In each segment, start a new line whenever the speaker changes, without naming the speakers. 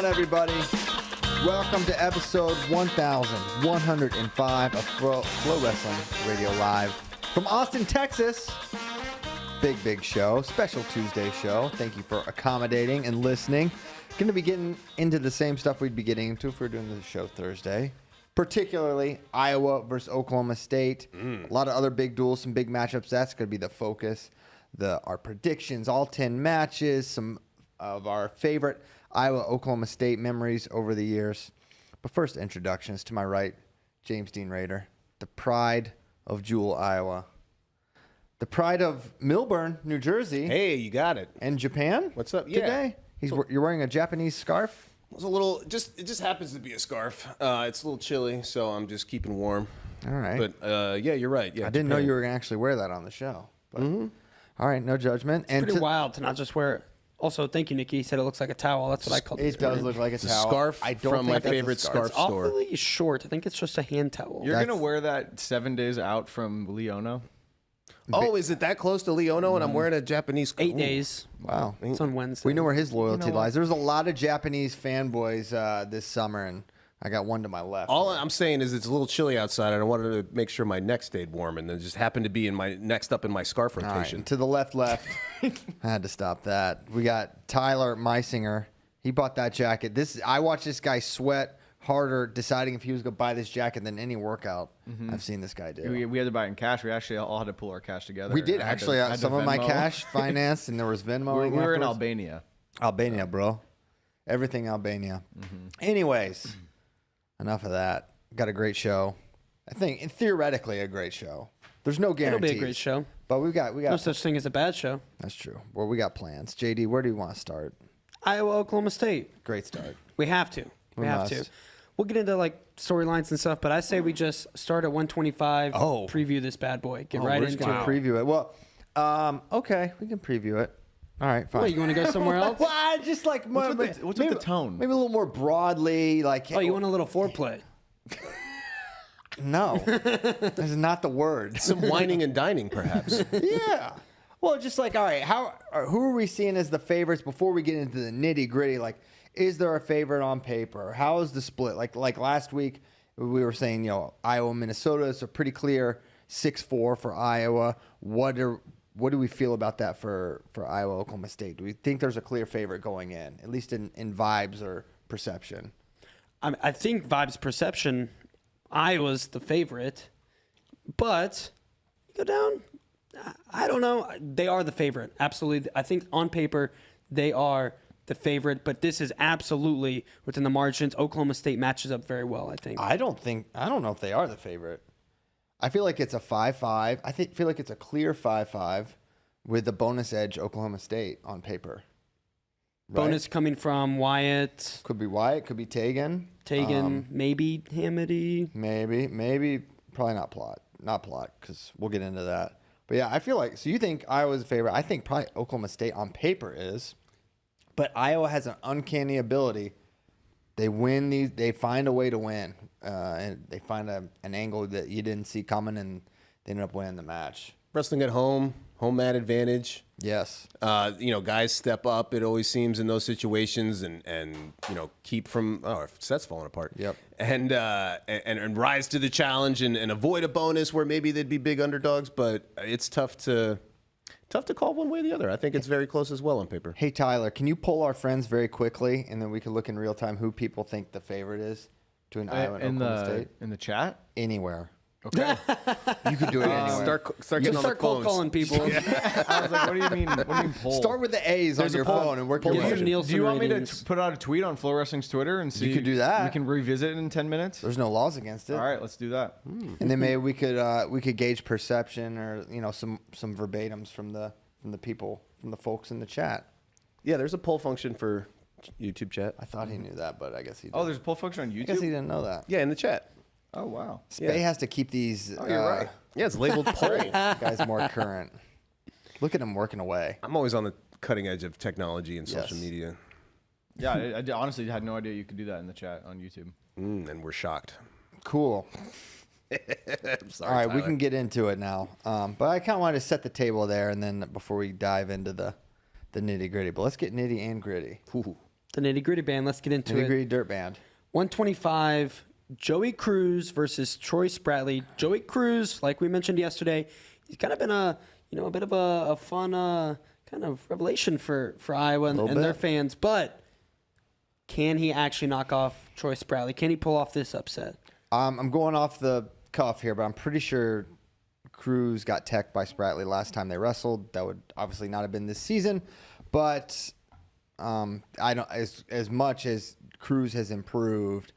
Everybody, welcome to episode 1105 of Flow Wrestling Radio Live from Austin, Texas. Big show, special Tuesday show. Thank you for accommodating and listening. Going to be getting into the same stuff we'd be getting into if we were doing the show Thursday, particularly Iowa versus Oklahoma State. A lot of other big duels, some big matchups. That's going to be the focus. Our predictions, all 10 matches, some of our favorite Iowa-Oklahoma State memories over the years. But first, introductions. To my right, James Dean Rader, the pride of Jewell, Iowa. The pride of Millburn, New Jersey.
Hey, you got it.
And Japan.
What's up?
Today? You're wearing a Japanese scarf?
It's a little, it just happens to be a scarf. It's a little chilly, so I'm just keeping warm.
All right.
But, yeah, you're right. Yeah,
I didn't know you were going to actually wear that on the show. But, all right, no judgment.
It's pretty wild to not just wear it. Also, thank you, Nikki. He said it looks like a towel. That's what I called it.
It does look like a towel.
Scarf from my favorite scarf store.
It's awfully short. I think it's just a hand towel.
You're going to wear that 7 days out from Leono?
Oh, is it that close to Leono and I'm wearing a Japanese scarf?
8 days.
Wow.
It's on Wednesday.
We know where his loyalty lies. There's a lot of Japanese fanboys this summer, and I got one to my left.
All I'm saying is it's a little chilly outside, and I wanted to make sure my neck stayed warm, and then just happened to be in my next up in my scarf rotation.
All right, to the left. I had to stop that. We got Tyler Meisinger. He bought that jacket. I watched this guy sweat harder deciding if he was going to buy this jacket than any workout I've seen this guy do.
We had to buy it in cash. We actually all had to pull our cash together.
We did. Actually, some of my cash financed, and there was Venmo.
We were in Albania.
Albania, bro. Everything Albania. Anyways, enough of that. Got a great show. I think, and theoretically, a great show. There's no guarantees.
It'll be a great show.
But we got
no such thing as a bad show.
That's true. Well, we got plans. JD, where do you want to start?
Iowa, Oklahoma State.
Great start.
We have to. We have to. We'll get into like storylines and stuff, but I say we just start at 125. Preview this bad boy. Get right into it.
Preview it. Well, okay, we can preview it. All right, fine.
What, you want to go somewhere else?
Well, I just like
what's with the tone?
Maybe a little more broadly, like.
Oh, you want a little foreplay?
No, that's not the word.
Some whining and dining, perhaps.
Yeah. Well, just like, all right, who are we seeing as the favorites before we get into the nitty gritty? Like, is there a favorite on paper? How is the split? Like last week, we were saying, Iowa, Minnesota is a pretty clear 6-4 for Iowa. What do we feel about that for Iowa, Oklahoma State? Do we think there's a clear favorite going in, at least in vibes or perception?
I think vibes, perception, Iowa's the favorite. But go down, I don't know. They are the favorite. Absolutely. I think on paper, they are the favorite, but this is absolutely within the margins. Oklahoma State matches up very well, I think.
I don't know if they are the favorite. I feel like it's a 5-5. I feel like it's a clear 5-5 with the bonus edge Oklahoma State on paper. Right?
Bonus coming from Wyatt.
Could be Wyatt, could be Tegan.
Maybe Hamady.
Maybe probably not Plot. Not Plot, because we'll get into that. But yeah, I feel like, so you think Iowa's the favorite. I think probably Oklahoma State on paper is. But Iowa has an uncanny ability. They win these. They find a way to win, and they find an angle that you didn't see coming, and they end up winning the match.
Wrestling at home mat advantage.
Yes.
Guys step up. It always seems in those situations, and keep from sets falling apart.
Yep.
And rise to the challenge and avoid a bonus where maybe they'd be big underdogs, but it's tough to call one way or the other. I think it's very close as well on paper.
Hey, Tyler, can you poll our friends very quickly, and then we can look in real time who people think the favorite is between Iowa and Oklahoma State?
In the chat?
Anywhere.
Okay.
You could do it anywhere.
Start cold calling people.
I was like, what do you mean poll?
Start with the A's on your phone and work your way.
Do you want me to put out a tweet on Flow Wrestling's Twitter and see?
You could do that.
We can revisit it in 10 minutes.
There's no laws against it.
All right, let's do that.
And then maybe we could gauge perception or some verbatims from the people, from the folks in the chat.
Yeah, there's a poll function for YouTube chat.
I thought he knew that, but I guess he didn't.
Oh, there's a poll function on YouTube?
I guess he didn't know that.
Yeah, in the chat.
Oh, wow.
Spay has to keep these
you're right. Yeah, it's labeled poll.
Guys more current. Look at him working away.
I'm always on the cutting edge of technology and social media.
Yeah, I honestly had no idea you could do that in the chat on YouTube.
And we're shocked.
Cool.
I'm sorry,
All right, we
Tyler.
can get into it now. But I kind of wanted to set the table there, and then before we dive into the nitty gritty. But let's get nitty and gritty.
The nitty gritty band. Let's get into
Nitty
it.
gritty dirt band.
125. Joey Cruz versus Troy Spratley. Joey Cruz, like we mentioned yesterday, he's kind of been a bit of a fun kind of revelation for Iowa and their fans. But can he actually knock off Troy Spratley? Can he pull off this upset?
I'm going off the cuff here, but I'm pretty sure Cruz got teched by Spratley last time they wrestled. That would obviously not have been this season, but I don't as much as Cruz has improved.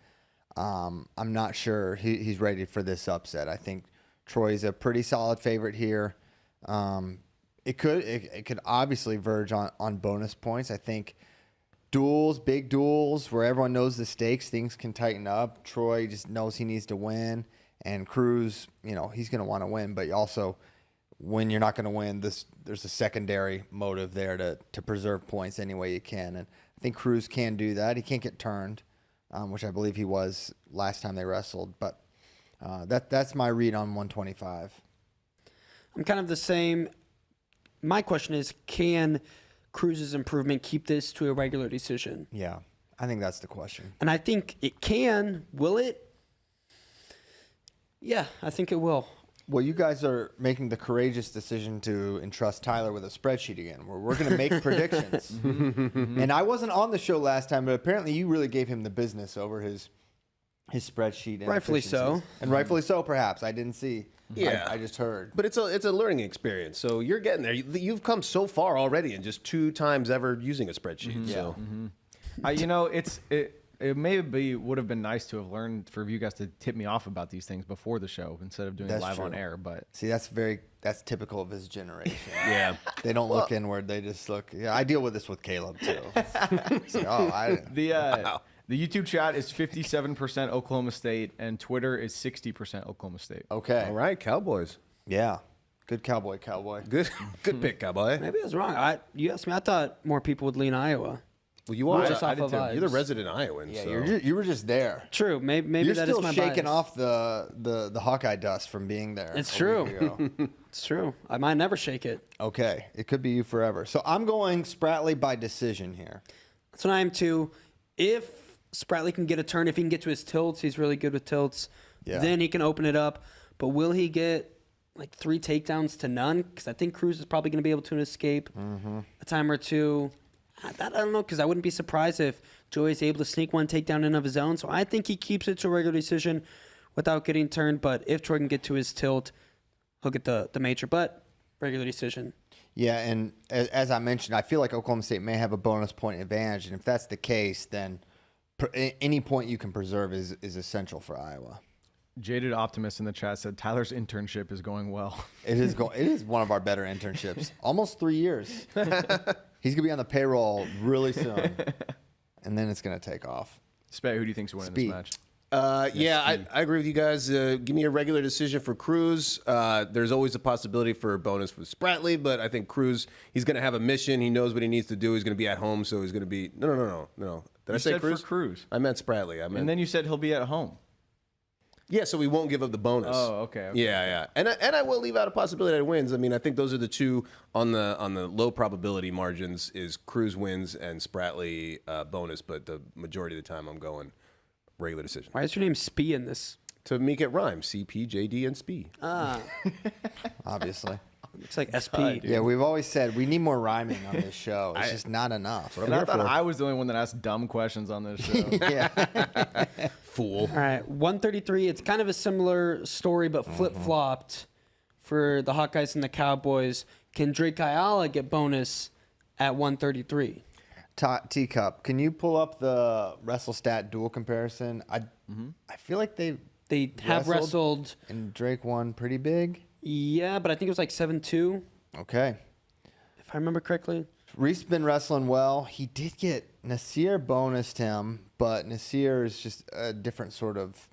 I'm not sure he's ready for this upset. I think Troy's a pretty solid favorite here. It could obviously verge on bonus points. I think big duels where everyone knows the stakes, things can tighten up. Troy just knows he needs to win, and Cruz, he's going to want to win. But also, when you're not going to win, there's a secondary motive there to preserve points any way you can. And I think Cruz can do that. He can't get turned, which I believe he was last time they wrestled. But that's my read on 125.
I'm kind of the same. My question is, can Cruz's improvement keep this to a regular decision?
Yeah, I think that's the question.
And I think it can. Will it? Yeah, I think it will.
Well, you guys are making the courageous decision to entrust Tyler with a spreadsheet again, where we're going to make predictions. And I wasn't on the show last time, but apparently you really gave him the business over his spreadsheet. And
Rightfully so.
efficiencies. And rightfully so, perhaps. I didn't see.
Yeah.
I just heard.
But it's a learning experience, so you're getting there. You've come so far already in just 2 times ever using a spreadsheet. So
It maybe would have been nice to have learned for you guys to tip me off about these things before the show instead of doing it
That's
live on
true.
air. But
See, that's typical of his generation.
yeah,
They don't look inward. They just look. Yeah, I deal with this with Caleb, too. It's like,
the YouTube chat is 57% Oklahoma State and Twitter is 60% Oklahoma State.
okay.
all right, Cowboys.
Yeah. Good cowboy.
Good pick, Cowboy.
Maybe I was wrong. You asked me. I thought more people would lean Iowa.
Well, you are.
Just off of
You're the
vibes.
resident Iowan.
Yeah,
so.
you were just there.
True. Maybe
You're
that is
still
my
shaking
bias.
off the Hawkeye dust from being there.
It's
a
true.
week ago.
It's true. I might never shake it.
Okay, it could be you forever. So I'm going Spratley by decision here.
That's what I am too. If Spratley can get a turn, if he can get to his tilts, he's really good with tilts.
Yeah.
Then he can open it up. But will he get like 3 takedowns to none? Because I think Cruz is probably going to be able to escape a time or two. I don't know, because I wouldn't be surprised if Joey's able to sneak one takedown in of his own. So I think he keeps it to a regular decision without getting turned. But if Troy can get to his tilt, he'll get the major. But regular decision.
Yeah, and as I mentioned, I feel like Oklahoma State may have a bonus point advantage, and if that's the case, then any point you can preserve is essential for Iowa.
Jaded Optimist in the chat said Tyler's internship is going well.
It is one of our better internships. Almost 3 years. He's gonna be on the payroll really soon, and then it's gonna take off.
Spet, who do you think's winning
Speed.
this match?
I agree with you guys. Give me a regular decision for Cruz. There's always a possibility for a bonus with Spratley, but I think Cruz, he's going to have a mission. He knows what he needs to do. He's going to be at home, so he's going to be... No. Did I say
said
Cruz?
for Cruz.
I meant Spratley.
And then you said he'll be at home.
Yeah, so we won't give up the bonus.
Oh, okay.
Yeah. And I will leave out a possibility that it wins. I mean, I think those are the two on the low probability margins is Cruz wins and Spratley bonus, but the majority of the time I'm going regular decision.
Why is your name Spee in this?
To make it rhyme, CP, JD, and Spee.
Obviously.
It's like SP.
Yeah, we've always said we need more rhyming on this show. It's just not enough.
And I thought I was the only one that asked dumb questions on this show.
Yeah.
Fool.
All right, 133. It's kind of a similar story, but flip-flopped for the Hawkeyes and the Cowboys. Can Drake Ayala get bonus at 133?
Teacup, can you pull up the WrestleStat duel comparison? I feel like they
have wrestled.
and Drake won pretty big.
Yeah, but I think it was like 7-2,
Okay.
if I remember correctly.
Reese been wrestling well. He did get Nasir bonused him, but Nasir is just a different sort of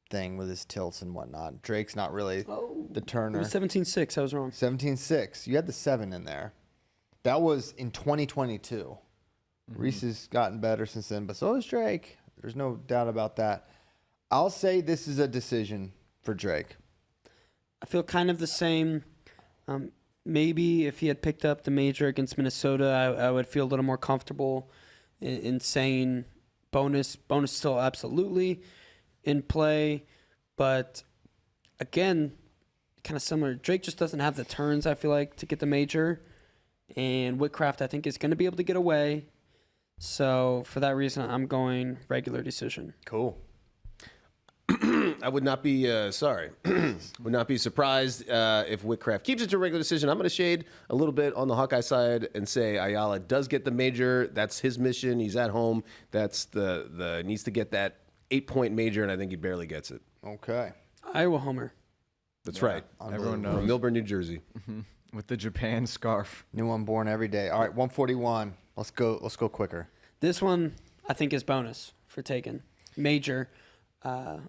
thing with his tilts and whatnot. Drake's not really the
It
turner.
was 17-6. I was wrong.
17-6. You had the 7 in there. That was in 2022. Reese has gotten better since then, but so has Drake. There's no doubt about that. I'll say this is a decision for Drake?
I feel kind of the same. Maybe if he had picked up the major against Minnesota, I would feel a little more comfortable in saying bonus. Bonus still absolutely in play. But again, kind of similar. Drake just doesn't have the turns, I feel like, to get the major. And Whitcraft, I think, is going to be able to get away. So for that reason, I'm going regular decision.
Cool.
I would not be would not be surprised if Whitcraft keeps it to a regular decision. I'm going to shade a little bit on the Hawkeye side and say Ayala does get the major. That's his mission. He's at home. That's the needs to get that 8-point major, and I think he barely gets it.
Okay.
Iowa homer.
That's right.
Everyone knows.
From Milburn, New Jersey.
With the Japan scarf.
New one born every day. All right, 141. Let's go quicker.
This one, I think, is bonus for Taken. Major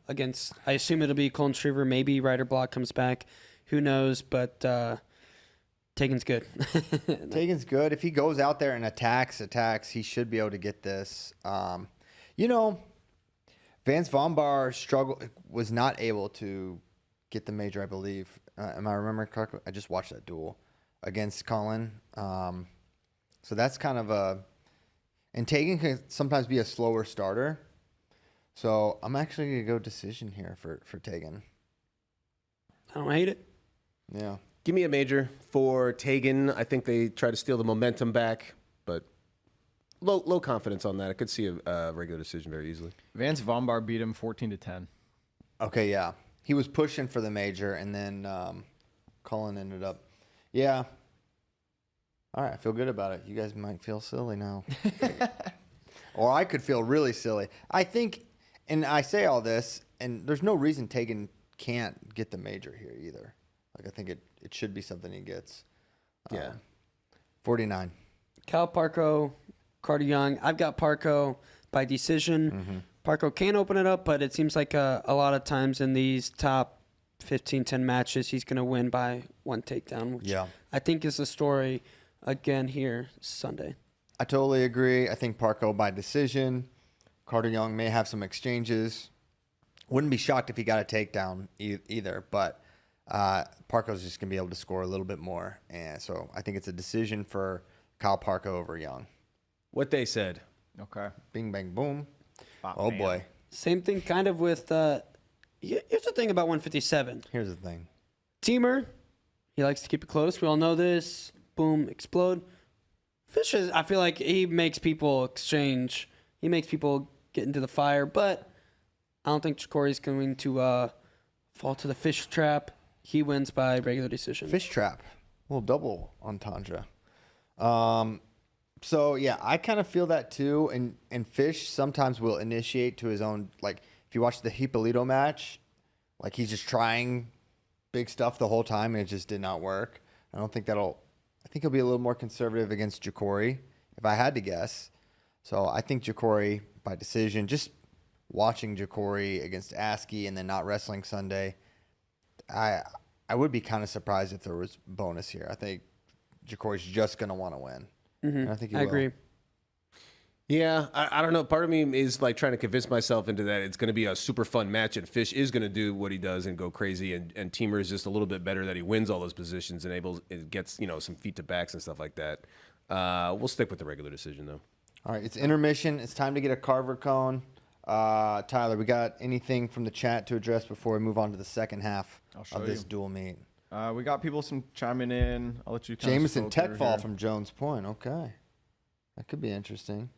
against, I assume it'll be Colin Shriver. Maybe Ryder Block comes back. Who knows? But Taken's good.
Taken's good. If he goes out there and attacks, he should be able to get this. Vance Von was not able to get the major, I believe. Am I remembering correctly? I just watched that duel against Colin. So that's kind of a... And Taken can sometimes be a slower starter. So I'm actually going to go decision here for Taken.
I don't hate it.
Yeah.
Give me a major for Tegan. I think they try to steal the momentum back, but low confidence on that. I could see a regular decision very easily.
Vance Von beat him 14-10.
Okay, yeah. He was pushing for the major, and then Colin ended up... Yeah. All right, I feel good about it. You guys might feel silly now. Or I could feel really silly. I think, and I say all this, and there's no reason Tegan can't get the major here either. Like, I think it should be something he gets.
Yeah.
49.
Cal Parco, Carter Young. I've got Parco by decision.
Mm-hmm.
Parco can open it up, but it seems like a lot of times in these top 15, 10 matches, he's going to win by one takedown, which I think is the story again here Sunday.
I totally agree. I think Parco by decision. Carter Young may have some exchanges. Wouldn't be shocked if he got a takedown either, but Parco's just going to be able to score a little bit more. And so I think it's a decision for Kyle Parco over Young.
What they said.
Okay.
Bing, bang, boom.
Oh,
man. Boy.
Same thing kind of with, here's the thing about 157.
Here's the thing.
Teamer, he likes to keep it close. We all know this. Boom, explode. Fish is, I feel like he makes people exchange. He makes people get into the fire, but I don't think Jacory's going to fall to the fish trap. He wins by regular decision.
Fish trap. A little double entendre. So, yeah, I kind of feel that too. And Fish sometimes will initiate to his own, like, if you watch the Hippolito match, like, he's just trying big stuff the whole time, and it just did not work. I think he'll be a little more conservative against Jacory, if I had to guess. So I think Jacory by decision, just watching Jacory against Askey and then not wrestling Sunday, I would be kind of surprised if there was bonus here. I think Jacory's just going to want to win.
Mm-hmm.
And I think he will.
agree.
Yeah, I don't know. Part of me is like trying to convince myself into that it's going to be a super fun match, and Fish is going to do what he does and go crazy, and Teamer is just a little bit better that he wins all those positions and gets some feet to backs and stuff like that. We'll stick with the regular decision though.
All right, it's intermission. It's time to get a Carver cone. Tyler, we got anything from the chat to address before we move on to the second half of this dual meet?
We got people chiming in. I'll let you kind
Jameson
of scroll through
Techfall
here.
from Jones Point. Okay. That could be interesting.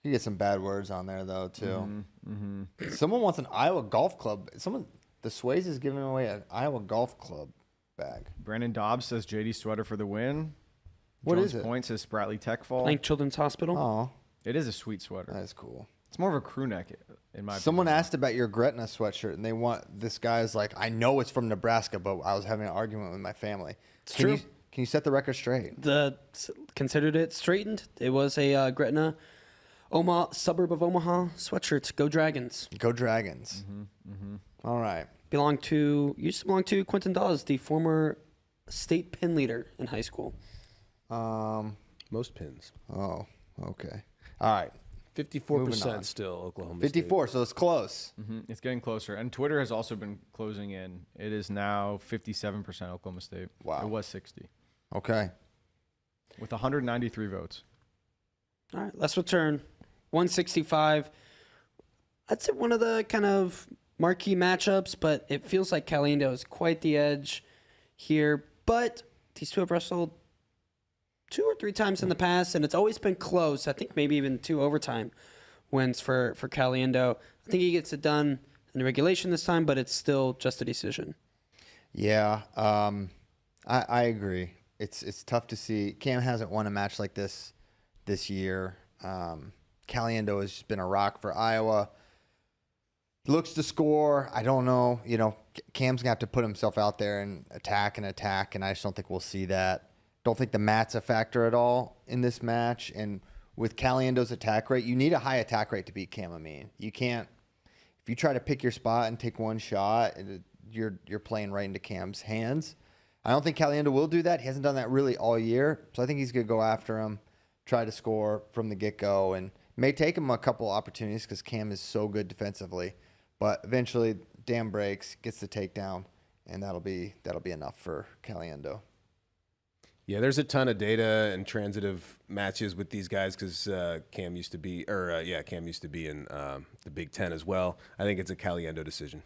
You get some bad words on there, though, too. Mm-hmm. Someone wants an Iowa Golf Club. The Sways is giving away an Iowa Golf Club bag.
Brandon Dobbs says JD sweater for the win.
What
Jones
is it?
Point says Spratly Techfall.
Link Children's Hospital.
Oh,
It is a sweet sweater.
that is cool.
It's more of a crew neck, in my
Someone
opinion.
asked about your Gretna sweatshirt, and they want this guy's like, I know it's from Nebraska, but I was having an argument with my family.
true.
Can you set the record straight?
Considered it straightened. It was a Gretna, suburb of Omaha sweatshirt. Go Dragons.
Go Dragons. All right.
Used to belong to Quentin Dawes, the former state pin leader in high school.
Most pins.
Oh, okay. All right.
54% still Oklahoma
54, so it's close.
It's getting closer. And Twitter has also been closing in. It is now 57% Oklahoma State.
Wow.
It was 60
Okay.
with 193 votes.
All right, let's return. 165. I'd say one of the kind of marquee matchups, but it feels like Caliendo is quite the edge here. But these two have wrestled 2 or 3 times in the past, and it's always been close. I think maybe even 2 overtime wins for Caliendo. I think he gets it done in regulation this time, but it's still just a decision.
Yeah, I agree. It's tough to see. Cam hasn't won a match like this year. Caliendo has just been a rock for Iowa. Looks to score. I don't know. Cam's gonna have to put himself out there and attack, and I just don't think we'll see that. Don't think the mat's a factor at all in this match. And with Caliendo's attack rate, you need a high attack rate to beat Cam Amin. You can't. If you try to pick your spot and take one shot, you're playing right into Cam's hands. I don't think Caliendo will do that. He hasn't done that really all year, so I think he's gonna go after him, try to score from the get-go, and may take him a couple opportunities because Cam is so good defensively. But eventually, dam breaks, gets the takedown, and that'll be enough for Caliendo.
Yeah, there's a ton of data and transitive matches with these guys because Cam used to be in the Big Ten as well. I think it's a Caliendo decision.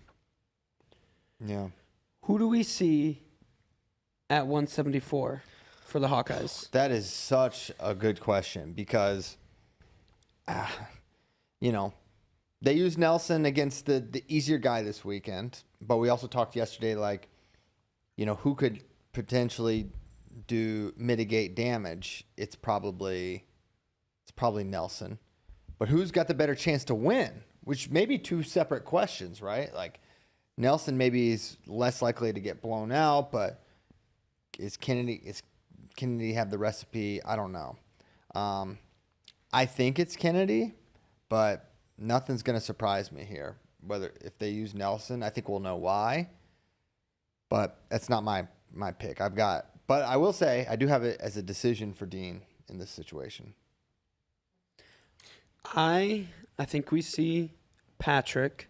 Yeah.
Who do we see at 174 for the Hawkeyes?
That is such a good question because, they used Nelson against the easier guy this weekend, but we also talked yesterday, who could potentially mitigate damage. It's probably Nelson, but who's got the better chance to win? Which may be 2 separate questions, right? Like Nelson maybe is less likely to get blown out, but is Kennedy have the recipe? I don't know. I think it's Kennedy, but nothing's going to surprise me here. If they use Nelson, I think we'll know why, but that's not my pick. But I will say I do have it as a decision for Dean in this situation.
I think we see Patrick,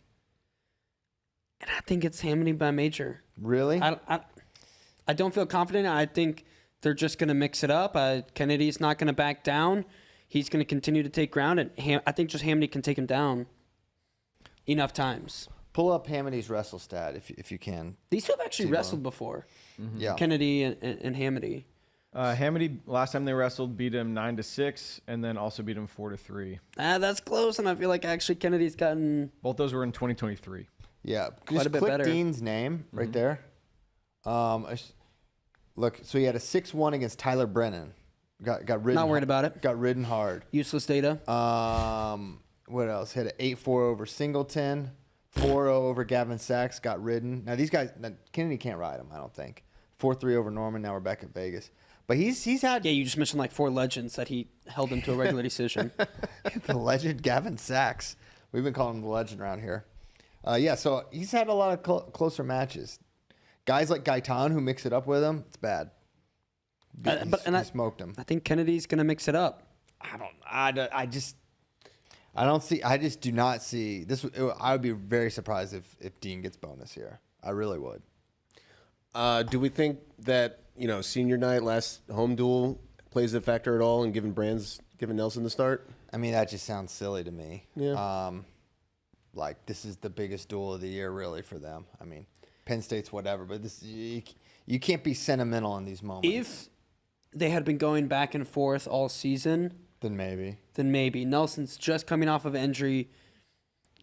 and I think it's Hamity by major.
Really?
I don't feel confident. I think they're just going to mix it up. Kennedy's not going to back down. He's going to continue to take ground, and I think just Hamity can take him down enough times.
Pull up Hamity's wrestle stat if you can.
These two have actually wrestled before.
Yeah.
Kennedy and Hamity.
Hamity, last time they wrestled, beat him 9-6, and then also beat him 4-3.
That's close, and I feel like actually Kennedy's gotten...
Both those were in 2023.
Yeah.
Quite
Just
a bit
click
better.
Dean's name right there. Look, so he had a 6-1 against Tyler Brennan. Got ridden.
Not worried about it.
Got ridden hard.
Useless data.
What else? Had an 8-4 over Singleton. 4-0 over Gavin Sachs. Got ridden. Now these guys, Kennedy can't ride him, I don't think. 4-3 over Norman. Now we're back at Vegas. But he's had...
Yeah, you just mentioned like 4 legends that he held him to a regular decision.
The legend Gavin Sachs. We've been calling him the legend around here. So he's had a lot of closer matches. Guys like Gaitan who mix it up with him, it's bad. He smoked him.
I think Kennedy's going to mix it up.
I just do not see this. I would be very surprised if Dean gets bonus here. I really would.
Do we think that senior night, last home duel, plays a factor at all in giving Nelson the start?
I mean, that just sounds silly to me.
Yeah.
Like this is the biggest duel of the year, really, for them. I mean, Penn State's whatever, but you can't be sentimental in these moments.
If they had been going back and forth all season,
then maybe.
Nelson's just coming off of injury.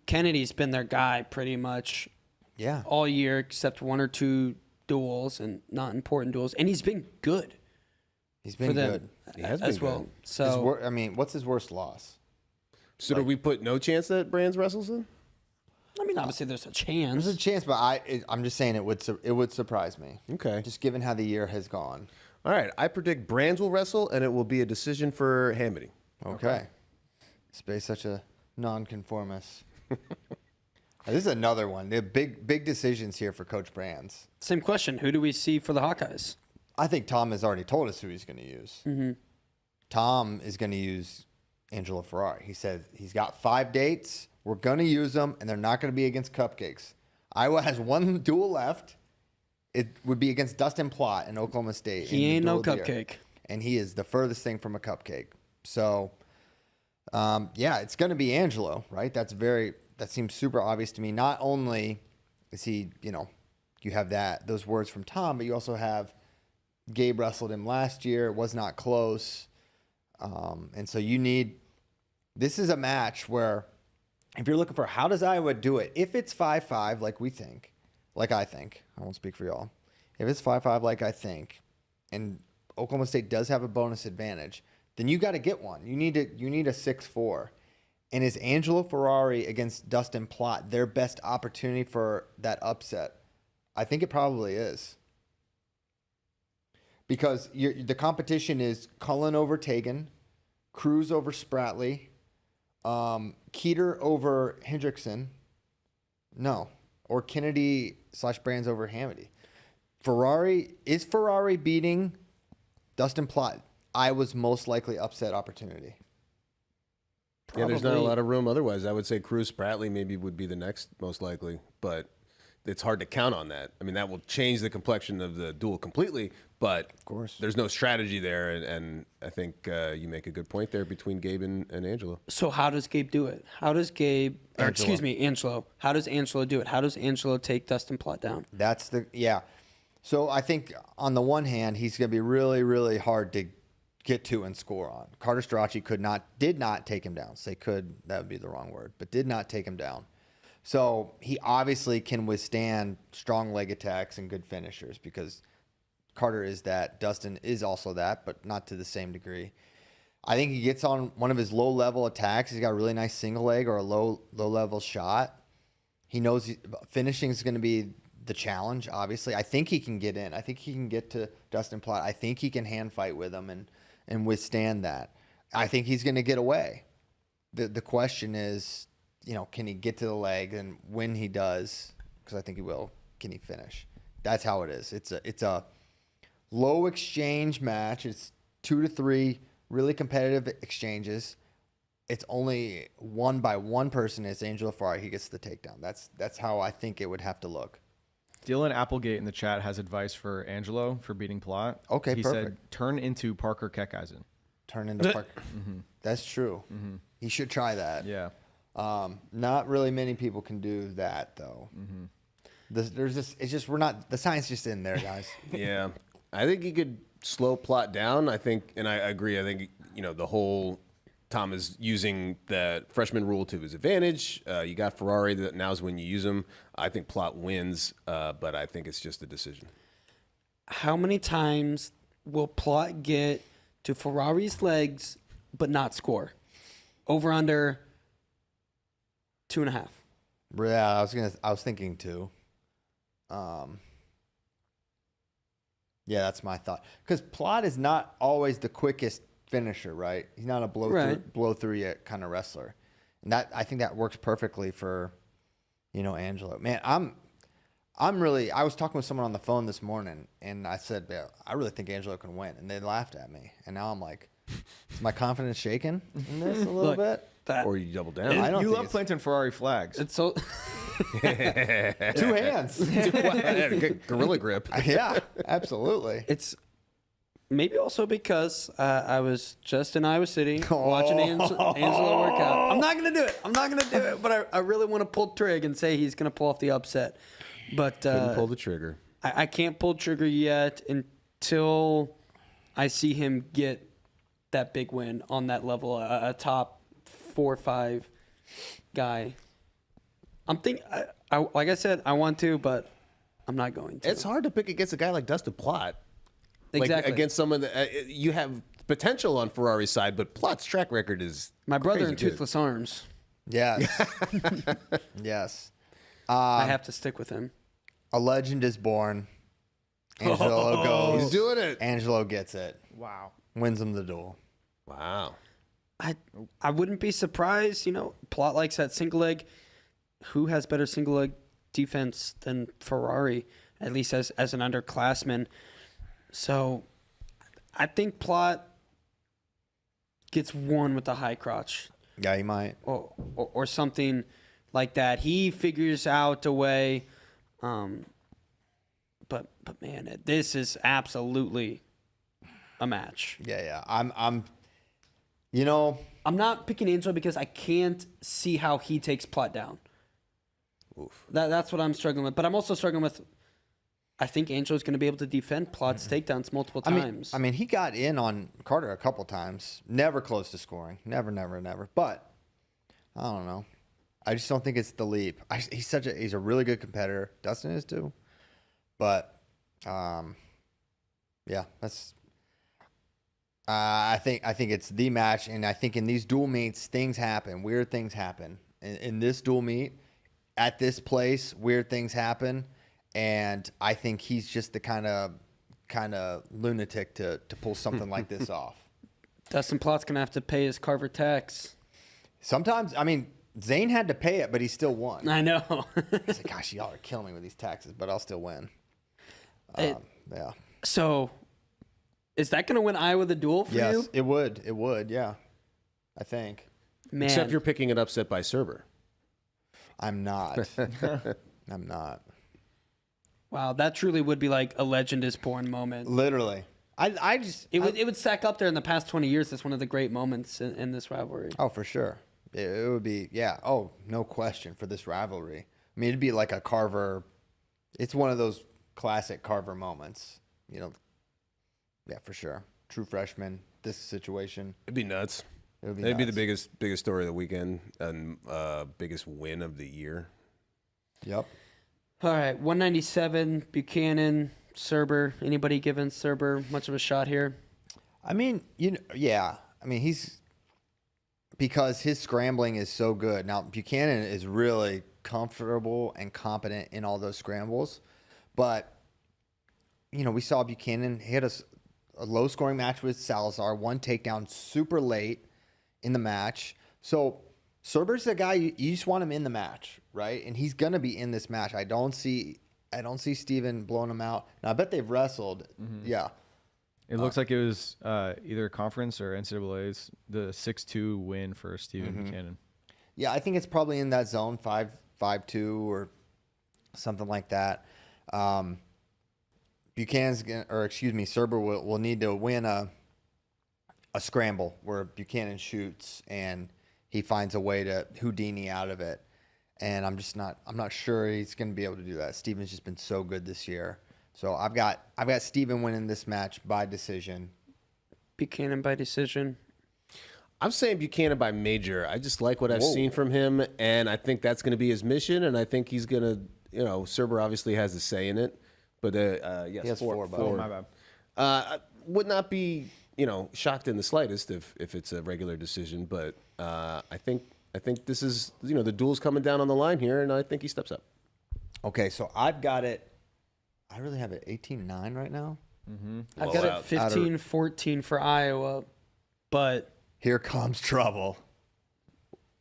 Kennedy's been their guy pretty much all year, except 1 or 2 duels and not important duels, and he's been good.
He's been good.
He has
as
been
well.
good.
So
what's his worst loss?
So do we put no chance that Brands wrestles in?
I mean, obviously there's a chance.
There's a chance, but I'm just saying it would surprise me.
Okay.
Just given how the year has gone.
All right. I predict Brands will wrestle, and it will be a decision for Hamity.
Okay. Space such a nonconformist. This is another one. The big decisions here for Coach Brands.
Same question. Who do we see for the Hawkeyes?
I think Tom has already told us who he's going to use. Mm-hmm. Tom is going to use Angelo Ferrari. He said he's got 5 dates. We're going to use them, and they're not going to be against cupcakes. Iowa has one duel left. It would be against Dustin Plott in Oklahoma State.
He ain't no cupcake.
And he is the furthest thing from a cupcake. So, yeah, it's going to be Angelo, right? That seems super obvious to me. Not only is he, you have those words from Tom, but you also have Gabe wrestled him last year. It was not close. And so this is a match where if you're looking for how does Iowa do it, if it's 5-5 like I think, I won't speak for y'all. If it's 5-5 like I think, and Oklahoma State does have a bonus advantage, then you got to get one. You need a 6-4. And is Angelo Ferrari against Dustin Plott their best opportunity for that upset? I think it probably is. Because the competition is Cullen over Tagan, Cruz over Spratley, Keeter over Hendrickson. No. Or Kennedy/Brands over Hamady. Is Ferrari beating Dustin Plott Iowa's most likely upset opportunity?
Yeah, there's not a lot of room otherwise. I would say Cruz Spratley maybe would be the next most likely, but it's hard to count on that. I mean, that will change the complexion of the duel completely, but
of course,
there's no strategy there, and I think you make a good point there between Gabe and Angelo.
So how does Gabe do it? Angelo. How does Angelo do it? How does Angelo take Dustin Plott down?
So I think on the one hand, he's going to be really, really hard to get to and score on. Carter Strachey did not take him down. Say could, that would be the wrong word, but did not take him down. So he obviously can withstand strong leg attacks and good finishers because Carter is that. Dustin is also that, but not to the same degree. I think he gets on one of his low-level attacks. He's got a really nice single leg or a low-level shot. He knows finishing is going to be the challenge, obviously. I think he can get in. I think he can get to Dustin Plott. I think he can hand fight with him and withstand that. I think he's going to get away. The question is, can he get to the leg? And when he does, because I think he will, can he finish? That's how it is. It's a low exchange match. It's 2 to 3 really competitive exchanges. It's only won by one person. It's Angelo Ferrari. He gets the takedown. That's how I think it would have to look.
Dylan Applegate in the chat has advice for Angelo for beating Plott.
Okay,
he
perfect.
said, turn into Parker Keckeisen.
Turn into Parker. Mm-hmm. That's true. Mm-hmm. He should try that.
Yeah.
Not really many people can do that though. Mm-hmm. The science just in there, guys.
Yeah, I think he could slow Plott down. I think, and I agree. I think the whole Tom is using the freshman rule to his advantage. You got Ferrari. That now's when you use him. I think Plott wins, but I think it's just a decision.
How many times will Plott get to Ferrari's legs but not score? Over under 2.5.
Yeah, I was thinking 2. Yeah, that's my thought. Because Plott is not always the quickest finisher, right? He's not a blow through kind of wrestler, and I think that works perfectly for, Angelo. Man, I was talking with someone on the phone this morning, and I said, yeah, I really think Angelo can win, and they laughed at me, and now I'm like, is my confidence shaken in this a little bit?
Or you double down.
You love planting Ferrari flags.
It's so
2 hands.
Gorilla grip.
Yeah, absolutely.
It's maybe also because I was just in Iowa City watching Angelo work out. I'm not gonna do it. But I really want to pull trig and say he's gonna pull off the upset. But
couldn't pull the trigger.
I can't pull trigger yet until I see him get that big win on that level, a top 4 or 5 guy. I'm thinking, like I said, I want to, but I'm not going to.
It's hard to pick against a guy like Dustin Plott.
Exactly.
Like against someone that you have potential on Ferrari's side, but Plott's track record is
my brother in
good.
Toothless Arms.
Yes. Yes.
I have to stick with him.
A legend is born. Angelo goes.
He's doing it.
Angelo gets it.
Wow.
Wins him the duel.
Wow.
I wouldn't be surprised. Plott likes that single leg. Who has better single leg defense than Ferrari, at least as an underclassman? So I think Plott gets one with the high crotch
Yeah, he might.
or something like that. He figures out a way. But man, this is absolutely a match.
Yeah. I'm. You know,
I'm not picking Angel because I can't see how he takes Plot down.
Oof.
That's what I'm struggling with. But I'm also struggling with. I think Angel is going to be able to defend Plot's takedowns multiple times.
I mean, he got in on Carter a couple times. Never close to scoring. Never. But I don't know. I just don't think it's the leap. He's a really good competitor. Dustin is too. But yeah, that's. I think it's the match, and I think in these dual meets, things happen. Weird things happen. In this dual meet, at this place, weird things happen, and I think he's just the kind of lunatic to pull something like this off.
Dustin Plot's going to have to pay his Carver tax.
Sometimes, I mean, Zane had to pay it, but he still won.
I know.
He's like, gosh, y'all are killing me with these taxes, but I'll still win.
Yeah. So, is that going to win Iowa the duel for you?
Yes, it would. It would, yeah. I think.
Man.
Except you're picking an upset by Serber.
I'm not. I'm not.
Wow, that truly would be like a legend is born moment.
Literally.
It would stack up there in the past 20 years as one of the great moments in this rivalry.
Oh, for sure. It would be, yeah. Oh, no question for this rivalry. I mean, it'd be like a Carver. It's one of those classic Carver moments. You know, yeah, for sure. True freshman, this situation.
It'd be nuts.
It'd be
the biggest story of the weekend and biggest win of the year.
Yep.
All right, 197, Buchanan, Serber. Anybody giving Serber much of a shot here?
I mean, yeah. I mean, because his scrambling is so good. Now, Buchanan is really comfortable and competent in all those scrambles. But, we saw Buchanan hit a low-scoring match with Salazar, one takedown super late in the match. So, Serber's the guy you just want him in the match, right? And he's going to be in this match. I don't see Steven blowing him out. Now, I bet they've wrestled. Mm-hmm. Yeah.
It looks like it was either conference or NCAA's, the 6-2 win for Steven Buchanan.
Yeah, I think it's probably in that zone, 5-2 or something like that. Serber will need to win a scramble where Buchanan shoots and he finds a way to Houdini out of it. And I'm not sure he's going to be able to do that. Steven's just been so good this year. So I've got Steven winning this match by decision.
Buchanan by decision.
I'm saying Buchanan by major. I just like what I've seen from him, and I think that's going to be his mission, and I think he's going to, Serber obviously has a say in it. But, yes,
he has four.
Oh, my bad.
I would not be, shocked in the slightest if it's a regular decision, but I think this is, the duel's coming down on the line here, and I think he steps up.
Okay, so I've got it. I really have it 18-9 right now.
Mm-hmm. I've got it 15-14 for Iowa, but
here comes trouble.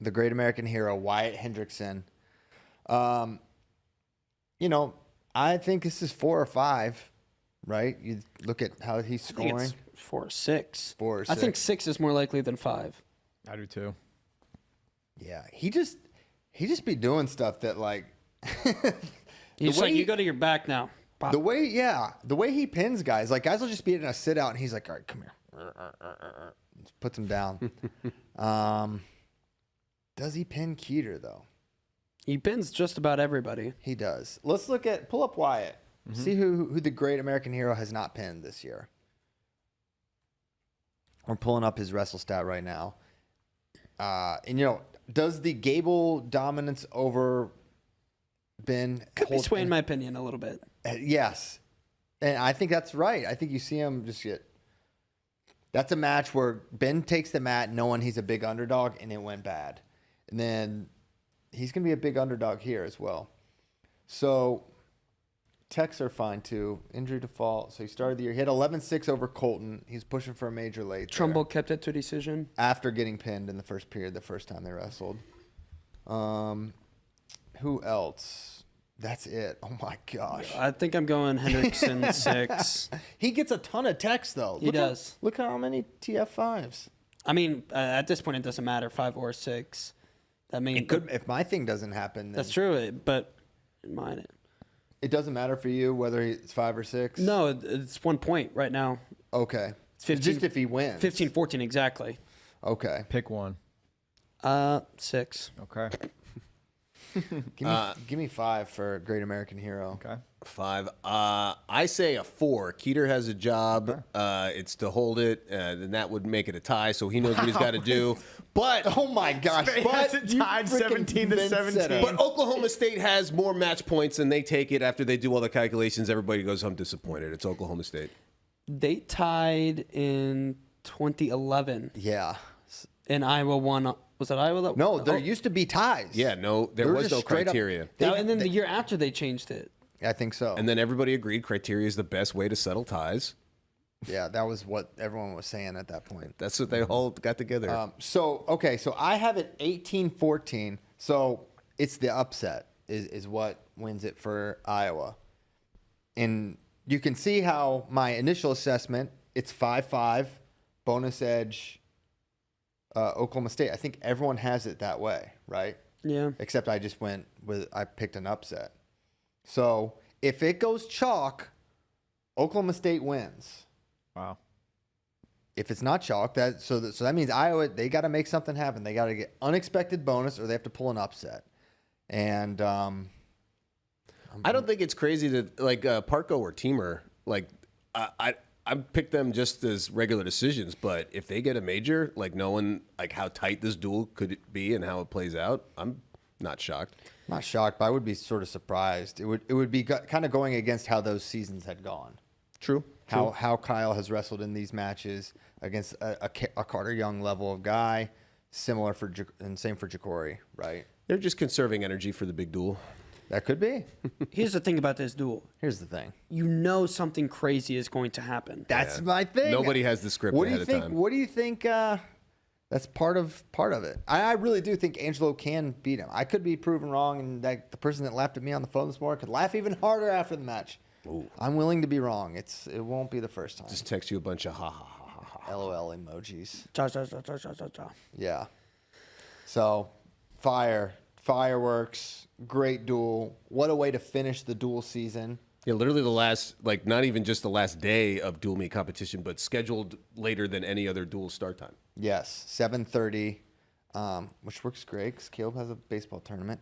The great American hero, Wyatt Hendrickson. I think this is 4 or 5, right? You look at how he's scoring.
I think it's 4 or 6.
4 or 6.
I think 6 is more likely than 5.
I do too.
Yeah, he just be doing stuff that like.
He's like, you go to your back now. Pop.
The way he pins guys, like guys will just be in a sit out, and he's like, all right, come here, just puts him down. Does he pin Keeter though?
He pins just about everybody.
He does. Let's pull up Wyatt. Mm-hmm. See who the great American hero has not pinned this year. We're pulling up his wrestle stat right now. Does the Gable dominance over Ben
could be swaying my opinion a little bit?
Yes. And I think that's right. I think you see him just get. That's a match where Ben takes the mat knowing he's a big underdog, and it went bad. And then he's going to be a big underdog here as well. So, techs are fine too. Injury default. So, he started the year. He had 11-6 over Colton. He's pushing for a major late.
Trumbull kept it to decision.
After getting pinned in the first period, the first time they wrestled. Who else? That's it. Oh, my gosh.
I think I'm going Hendrickson 6.
He gets a ton of techs, though.
He does.
Look how many TF5s.
I mean, at this point, it doesn't matter 5 or 6. I mean,
It could, if my thing doesn't happen, then
that's true. But in mine,
it doesn't matter for you whether it's 5 or 6.
no, it's 1 point right now.
Okay.
It's 15,
just if he wins.
15-14 exactly.
Okay.
Pick one.
6.
Okay.
Give me 5 for Great American Hero.
Okay.
5. I say a 4. Keeter has a job. It's to hold it. Then that would make it a tie, so he knows what he's got to do. But
Oh my gosh!
Spain
But
has it
you
tied
freaking
17 to
Vince said
17.
it.
But Oklahoma State has more match points, and they take it after they do all the calculations. Everybody goes home disappointed. It's Oklahoma State.
They tied in 2011,
Yeah.
and Iowa won. Was it Iowa? That,
No, there used to be ties.
Yeah, no, there
They were
was
just
no
straight up-
criteria.
and then the year after they changed it.
I think so.
And then everybody agreed criteria is the best way to settle ties.
Yeah, that was what everyone was saying at that point.
That's what they all got together.
So I have it 18-14. So it's the upset is what wins it for Iowa. And you can see how my initial assessment, it's 5-5, bonus edge, Oklahoma State. I think everyone has it that way, right?
Yeah.
Except I just I picked an upset. So if it goes chalk, Oklahoma State wins.
Wow.
If it's not chalk, so that means Iowa, they got to make something happen. They got to get unexpected bonus, or they have to pull an upset. And
I don't think it's crazy to like Parco or Teamer. Like I picked them just as regular decisions, but if they get a major, like knowing like how tight this duel could be and how it plays out, I'm not shocked.
not shocked, but I would be sort of surprised. It would be kind of going against how those seasons had gone.
True.
How Kyle has wrestled in these matches against a Carter Young level of guy, similar and same for Ja'Cory, right?
They're just conserving energy for the big duel.
That could be.
Here's the thing about this duel.
Here's the thing.
You know something crazy is going to happen.
That's my thing.
Nobody has the script
What do
ahead
you
of
think?
time.
What do you think? That's part of it. I really do think Angelo can beat him. I could be proven wrong, and that the person that laughed at me on the phone this morning could laugh even harder after the match.
Ooh.
I'm willing to be wrong. It won't be the first time.
Just text you a bunch of ha ha ha ha ha.
LOL emojis.
Ja, ja, ja, ja, ja, ja, ja.
Yeah. So, fireworks, great duel. What a way to finish the duel season.
Yeah, literally the last, like not even just the last day of dual meet competition, but scheduled later than any other dual start time.
Yes, 7:30, which works great because Caleb has a baseball tournament.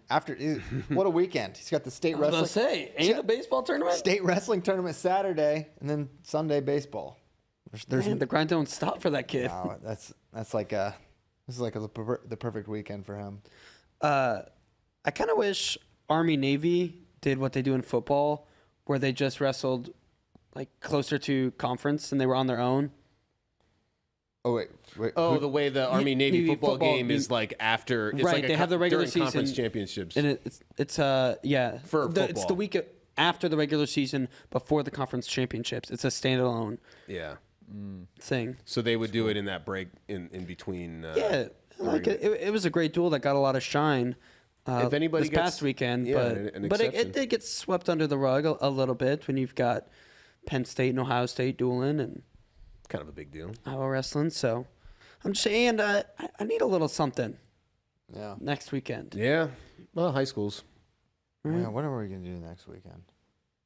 What a weekend! He's got the state
I was
wrestling.
gonna say, ain't a baseball tournament?
State wrestling tournament Saturday, and then Sunday baseball. There's
Man, the grind don't stop for that kid.
no, that's like the perfect weekend for him.
I kind of wish Army Navy did what they do in football, where they just wrestled like closer to conference and they were on their own.
Oh wait.
Oh, the way the Army Navy
Navy
football
football
game is like after. It's
Right,
like
they have the regular
during conference
season,
championships.
And it's yeah
For
it's the
football.
week after the regular season, before the conference championships. It's a standalone
Yeah.
thing.
So they would do it in that break in between.
Yeah, like it was a great duel that got a lot of shine.
If anybody
this past
gets-
weekend,
yeah,
but
an
but it
exception.
did get swept under the rug a little bit when you've got Penn State and Ohio State dueling and
kind of a big deal.
Iowa wrestling. So I'm just saying, I need a little something
Yeah.
next weekend.
Yeah. Well, high schools.
Yeah, what are we gonna do next weekend?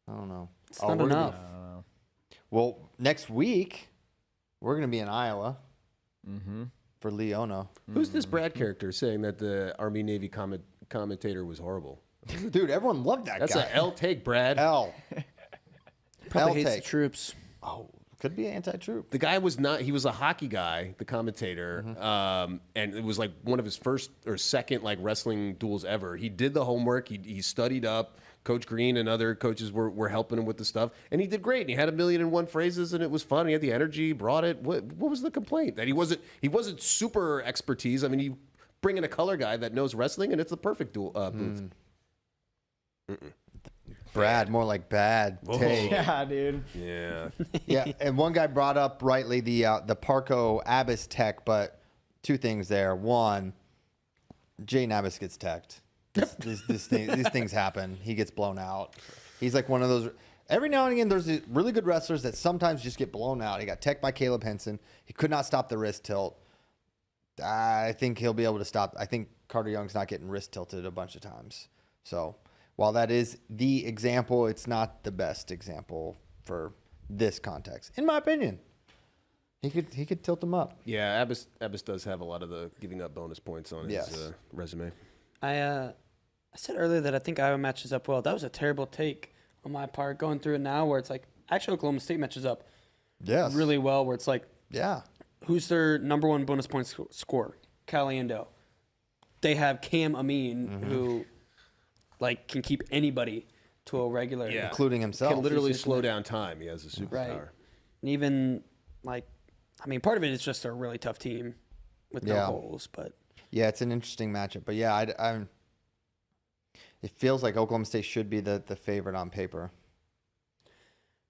I don't know.
It's not
we're gonna
enough.
be- well, next week we're gonna be in Iowa for Leona.
Who's this Brad character saying that the Army Navy commentator was horrible?
Dude, everyone loved that
That's
guy.
a L take, Brad.
L.
Probably hates the
take.
troops.
Oh, could be anti-troop.
The guy was not. He was a hockey guy, the commentator, and it was like one of his first or second like wrestling duels ever. He did the homework. He studied up. Coach Green and other coaches were helping him with the stuff, and he did great. And he had 1,000,001 phrases, and it was fun. He had the energy, he brought it. What was the complaint? That he wasn't super expertise. I mean, you bring in a color guy that knows wrestling, and it's the perfect duel booth.
Brad, more like bad take.
Yeah, dude.
Yeah.
Yeah, and one guy brought up rightly the Parco Abbas tech, but two things there. One, Jaden Abbas gets teched. These things happen. He gets blown out. He's like one of those. Every now and again, there's these really good wrestlers that sometimes just get blown out. He got teched by Caleb Henson. He could not stop the wrist tilt. I think he'll be able to stop. I think Carter Young's not getting wrist tilted a bunch of times. So while that is the example, it's not the best example for this context, in my opinion. He could tilt him up.
Yeah, Abbas does have a lot of the giving up bonus points on his resume.
I said earlier that I think Iowa matches up well. That was a terrible take on my part. Going through it now, where it's like actually Oklahoma State matches up really well. Where it's like, who's their number one bonus point scorer? Caliendo. They have Cam Amin, who like can keep anybody to a regular,
including himself.
Can literally slow down time. He has a superpower.
Right. And even like, I mean, part of it is just a really tough team with no holes, but
yeah, it's an interesting matchup. But yeah, it feels like Oklahoma State should be the favorite on paper.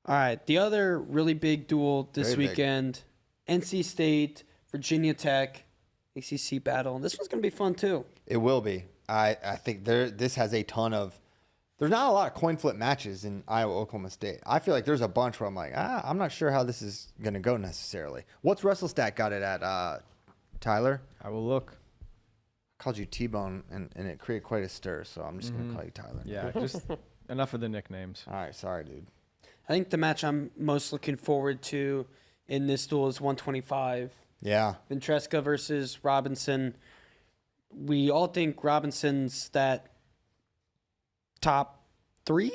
All right, the other really big duel this weekend, NC State, Virginia Tech, ACC battle. And this one's going to be fun too.
It will be. I think this has a ton of. There's not a lot of coin flip matches in Iowa, Oklahoma State. I feel like there's a bunch where I'm like, I'm not sure how this is going to go necessarily. What's WrestleStat got it at, Tyler?
I will look.
I called you T-Bone, and it created quite a stir, so I'm just going to call you Tyler.
Yeah, just enough of the nicknames.
All right, sorry, dude.
I think the match I'm most looking forward to in this duel is 125.
Yeah.
Ventresca versus Robinson. We all think Robinson's that top three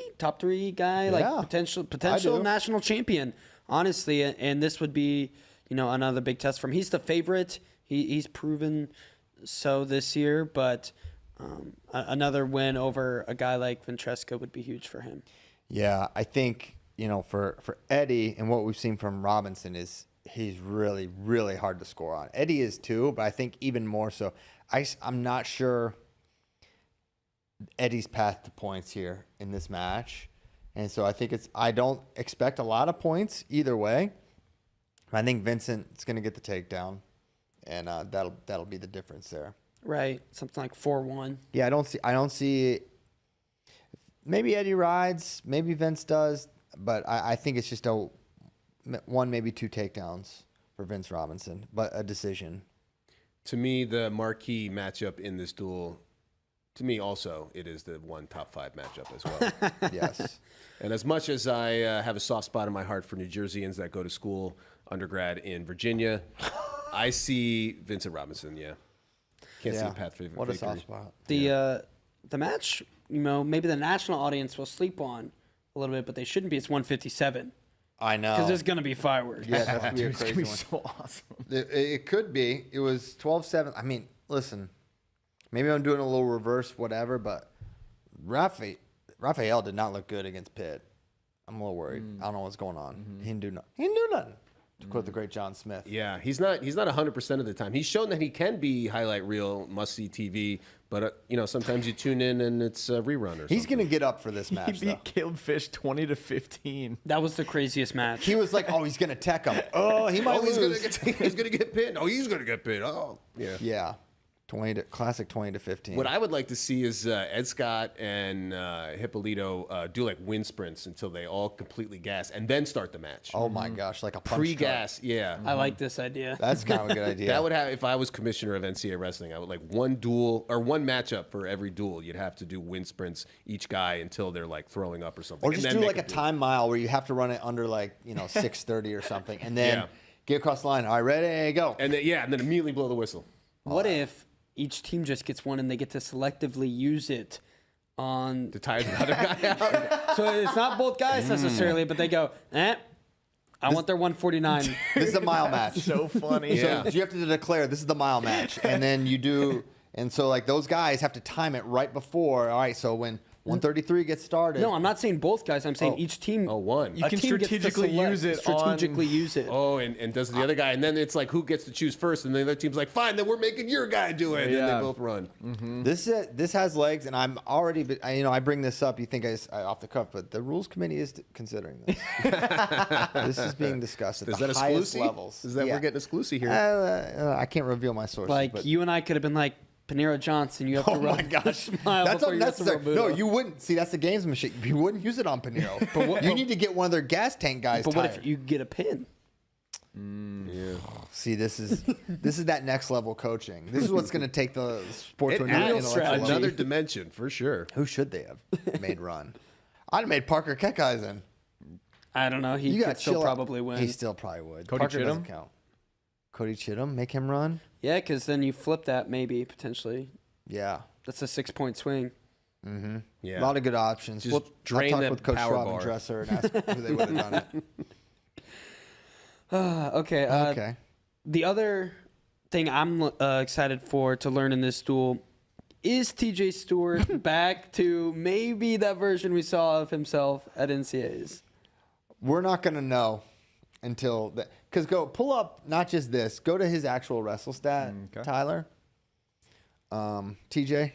guy, like potential national champion, honestly. And this would be, another big test for him. He's the favorite. He's proven so this year, but another win over a guy like Ventresca would be huge for him. Yeah,
I think, for Eddie and what we've seen from Robinson is he's really, really hard to score on. Eddie is too, but I think even more so. I'm not sure Eddie's path to points here in this match. And so I think I don't expect a lot of points either way. I think Vincent's going to get the takedown, and that'll be the difference there.
Right. Something like 4-1.
Yeah, I don't see maybe Eddie rides, maybe Vince does, but I think it's just one, maybe two takedowns for Vince Robinson, but a decision.
To me, the marquee matchup in this duel, to me also, it is the one top 5 matchup as well.
Yes.
And as much as I have a soft spot in my heart for New Jerseyans that go to school, undergrad in Virginia, I see Vincent Robinson, Can't see a path for victory.
What a soft spot.
The match, maybe the national audience will sleep on a little bit, but they shouldn't be. It's 157.
I know.
Because there's going to be fireworks.
Yeah, that's going to be a
It's
crazy
gonna be
one.
so awesome.
It could be. It was 12-7. I mean, listen, maybe I'm doing a little reverse whatever, but Raphael did not look good against Pitt. I'm a little worried. I don't know what's going on. He didn't do nothing. To quote the great John Smith.
Yeah, he's not 100% of the time. He's shown that he can be highlight reel, must-see TV, but sometimes you tune in and it's a rerun or something.
He's going to get up for this match,
He beat Caleb Fish 20-15.
That was the craziest match.
He was like, he's going to tech him. Oh, he might lose.
He's going to get pinned. Oh, he's going to get pinned. Oh, yeah.
Yeah. Classic 20-15.
What I would like to see is Ed Scott and Hippolito do like wind sprints until they all completely gas and then start the match.
Oh my gosh, like a punch
pre-gas, yeah.
I like this idea.
That's kind of a good idea.
That would have, if I was commissioner of NCAA wrestling, I would like one duel or one matchup for every duel. You'd have to do wind sprints each guy until they're like throwing up or something.
Or just do like a time mile where you have to run it under 6:30 or something, and then get across the line. All right, ready, go.
And then immediately blow the whistle.
What if each team just gets one and they get to selectively use it on
to tire the other guy out?
So it's not both guys necessarily, but they go, I want their 149.
This is a mile match.
So funny.
So you have to declare this is the mile match, and then you do, and so like those guys have to time it right before. All right, so when 133 gets started.
No, I'm not saying both guys. I'm saying each team.
Oh, one.
You can strategically use it.
Use it.
Oh, and does the other guy, and then it's like who gets to choose first, and the other team's like, fine, then we're making your guy do it, and then they both run.
Mm-hmm. This has legs, and I'm already, I bring this up. You think I off the cuff, but the rules committee is considering this. This is being discussed at the highest levels.
Is that we're getting exclusive here?
I can't reveal my sources.
Like you and I could have been like, Panera Johnson, you have to run.
Oh my gosh,
that's
unnecessary. No, you wouldn't. See, that's the games machine. You wouldn't use it on Panera. You need to get one of their gas tank guys.
But what if you get a pin?
Yeah.
See, this is that next level coaching. This is what's going to take the sport to
It
another
adds
intellectual level.
another dimension for sure.
Who should they have made run? I'd have made Parker Keckeisen.
I don't know. He
You
could
got
still
chill out.
probably win.
He still probably would.
Cody
Parker doesn't
Chittum?
count. Cody Chittum, make him run.
Yeah, because then you flip that maybe potentially.
Yeah.
That's a 6-point swing.
Yeah.
A lot of good options.
Just
I'll
drain
talk
that
with Coach
power
Schwab
bar.
and Dresser and ask who they would have done it.
Okay.
Okay.
The other thing I'm excited for to learn in this duel is TJ Stewart back to maybe that version we saw of himself at NCAAs.
We're not going to know until that. Because go pull up not just this, go to his actual wrestle stat,
Okay.
Tyler. TJ.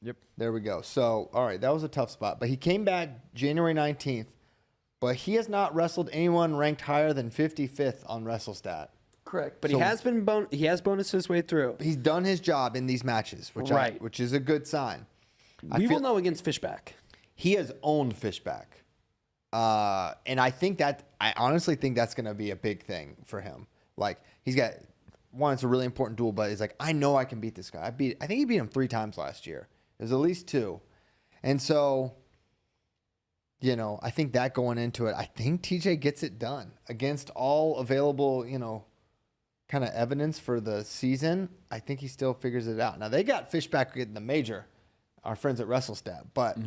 Yep.
There we go. So, all right, that was a tough spot. But he came back January 19th, but he has not wrestled anyone ranked higher than 55th on WrestleStat.
Correct. But
So-
he has been he has bonused his way through.
He's done his job in these matches,
Right.
which is a good sign.
We will know against Fishback.
He has owned Fishback. And I honestly think that's going to be a big thing for him. Like, he's got one, it's a really important duel, but he's like, I know I can beat this guy. I think he beat him 3 times last year. There's at least 2. And so, I think that going into it, I think TJ gets it done against all available, kind of evidence for the season. I think he still figures it out. Now, they got Fishback in the major, our friends at WrestleStat, but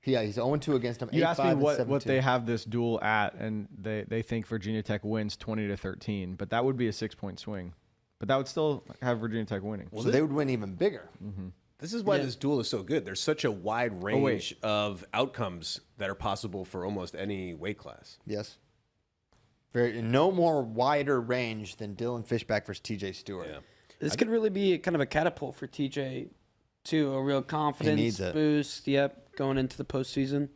yeah, he's 0-2 against him.
You asked me
8-5 and
what
7-2.
they have this duel at, and they think Virginia Tech wins 20-13, but that would be a 6-point swing. But that would still have Virginia Tech winning.
So they would win even bigger.
This is why this duel is so good. There's such a wide
wait.
range of outcomes that are possible for almost any weight class.
Yes. No more wider range than Dylan Fishback versus TJ Stewart.
Yeah.
This could really be kind of a catapult for TJ, too. A real confidence
needs it.
boost. Yep, going into the postseason.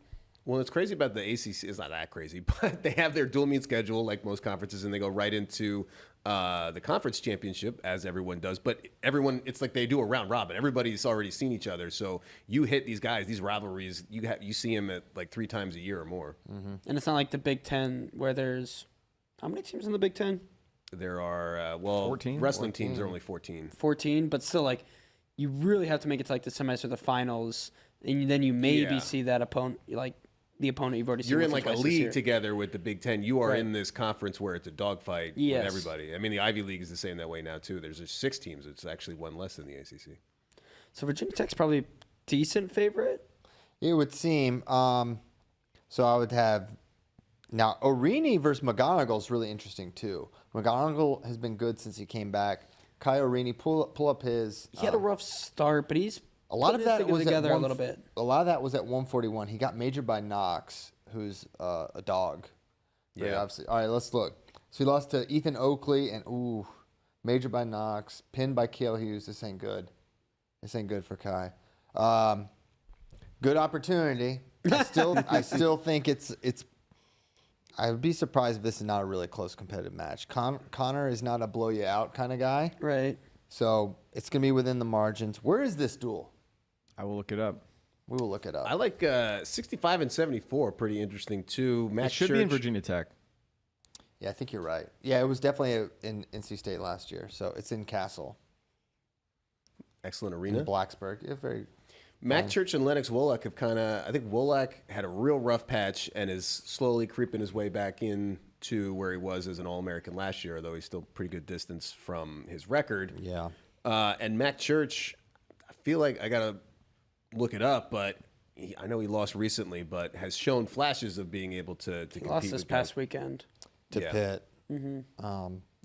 Well, what's crazy about the ACC is not that crazy, but they have their dual meet schedule like most conferences, and they go right into the conference championship as everyone does. But everyone, it's like they do a round robin. Everybody's already seen each other, so you hit these guys, these rivalries. You see them at like 3 times a year or more.
And it's not like the Big Ten where there's how many teams in the Big Ten?
There are
14?
wrestling teams are only 14.
14, but still, like, you really have to make it to like the semis or the finals, and then you maybe
Yeah.
see that opponent, like the opponent you've already seen.
You're in
once or
like a
twice this
league
year.
together with the Big Ten. You are
Right.
in this conference where it's a dogfight
Yes.
with everybody. I mean, the Ivy League is the same that way now too. There's just 6 teams. It's actually one less than the ACC.
So Virginia Tech's probably a decent favorite.
It would seem. So I would have now Orini versus McGonigal is really interesting too. McGonigal has been good since he came back. Kai Orini, pull up his.
He had a rough start, but he's
A lot of
putting
that
it
was
together
at
a little bit.
A lot of that was at 141. He got majored by Knox, who's a dog. Very
Yeah.
obviously. All right, let's look. So he lost to Ethan Oakley and majored by Knox, pinned by Cale Hughes. This ain't good. This ain't good for Kai. Good opportunity. I still think it's. I would be surprised if this is not a really close competitive match. Connor is not a blow you out kind of guy.
Right.
So it's going to be within the margins. Where is this duel?
I will look it up.
We will look it up.
I like 65 and 74. Pretty interesting too. Matt
It should be in
Church-
Virginia Tech.
Yeah, I think you're right. Yeah, it was definitely in NC State last year. So it's in Castle,
Excellent
in
arena.
Blacksburg. Yeah, very.
Mac Church and Lennox Wolak have kind of. I think Wolak had a real rough patch and is slowly creeping his way back in to where he was as an All-American last year, although he's still pretty good distance from his record.
Yeah.
And Mac Church, I feel like I gotta look it up, but I know he lost recently, but has shown flashes of being able to compete.
Lost this
with
past weekend.
To
Yeah.
Pitt.
And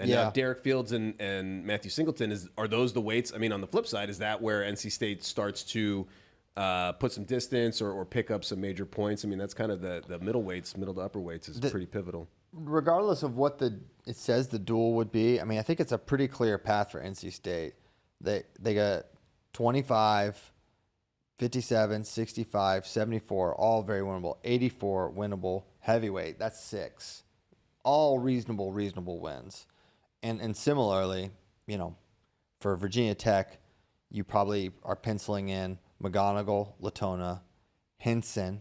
yeah.
now Derek Fields and Matthew Singleton, are those the weights? I mean, on the flip side, is that where NC State starts to put some distance or pick up some major points? I mean, that's kind of the middle weights, middle to upper weights is pretty pivotal.
Regardless of what it says the duel would be, I mean, I think it's a pretty clear path for NC State. They got 25, 57, 65, 74, all very winnable. 84 winnable. Heavyweight, that's 6. All reasonable wins. And similarly, for Virginia Tech, you probably are penciling in McGonigal, Latona, Henson,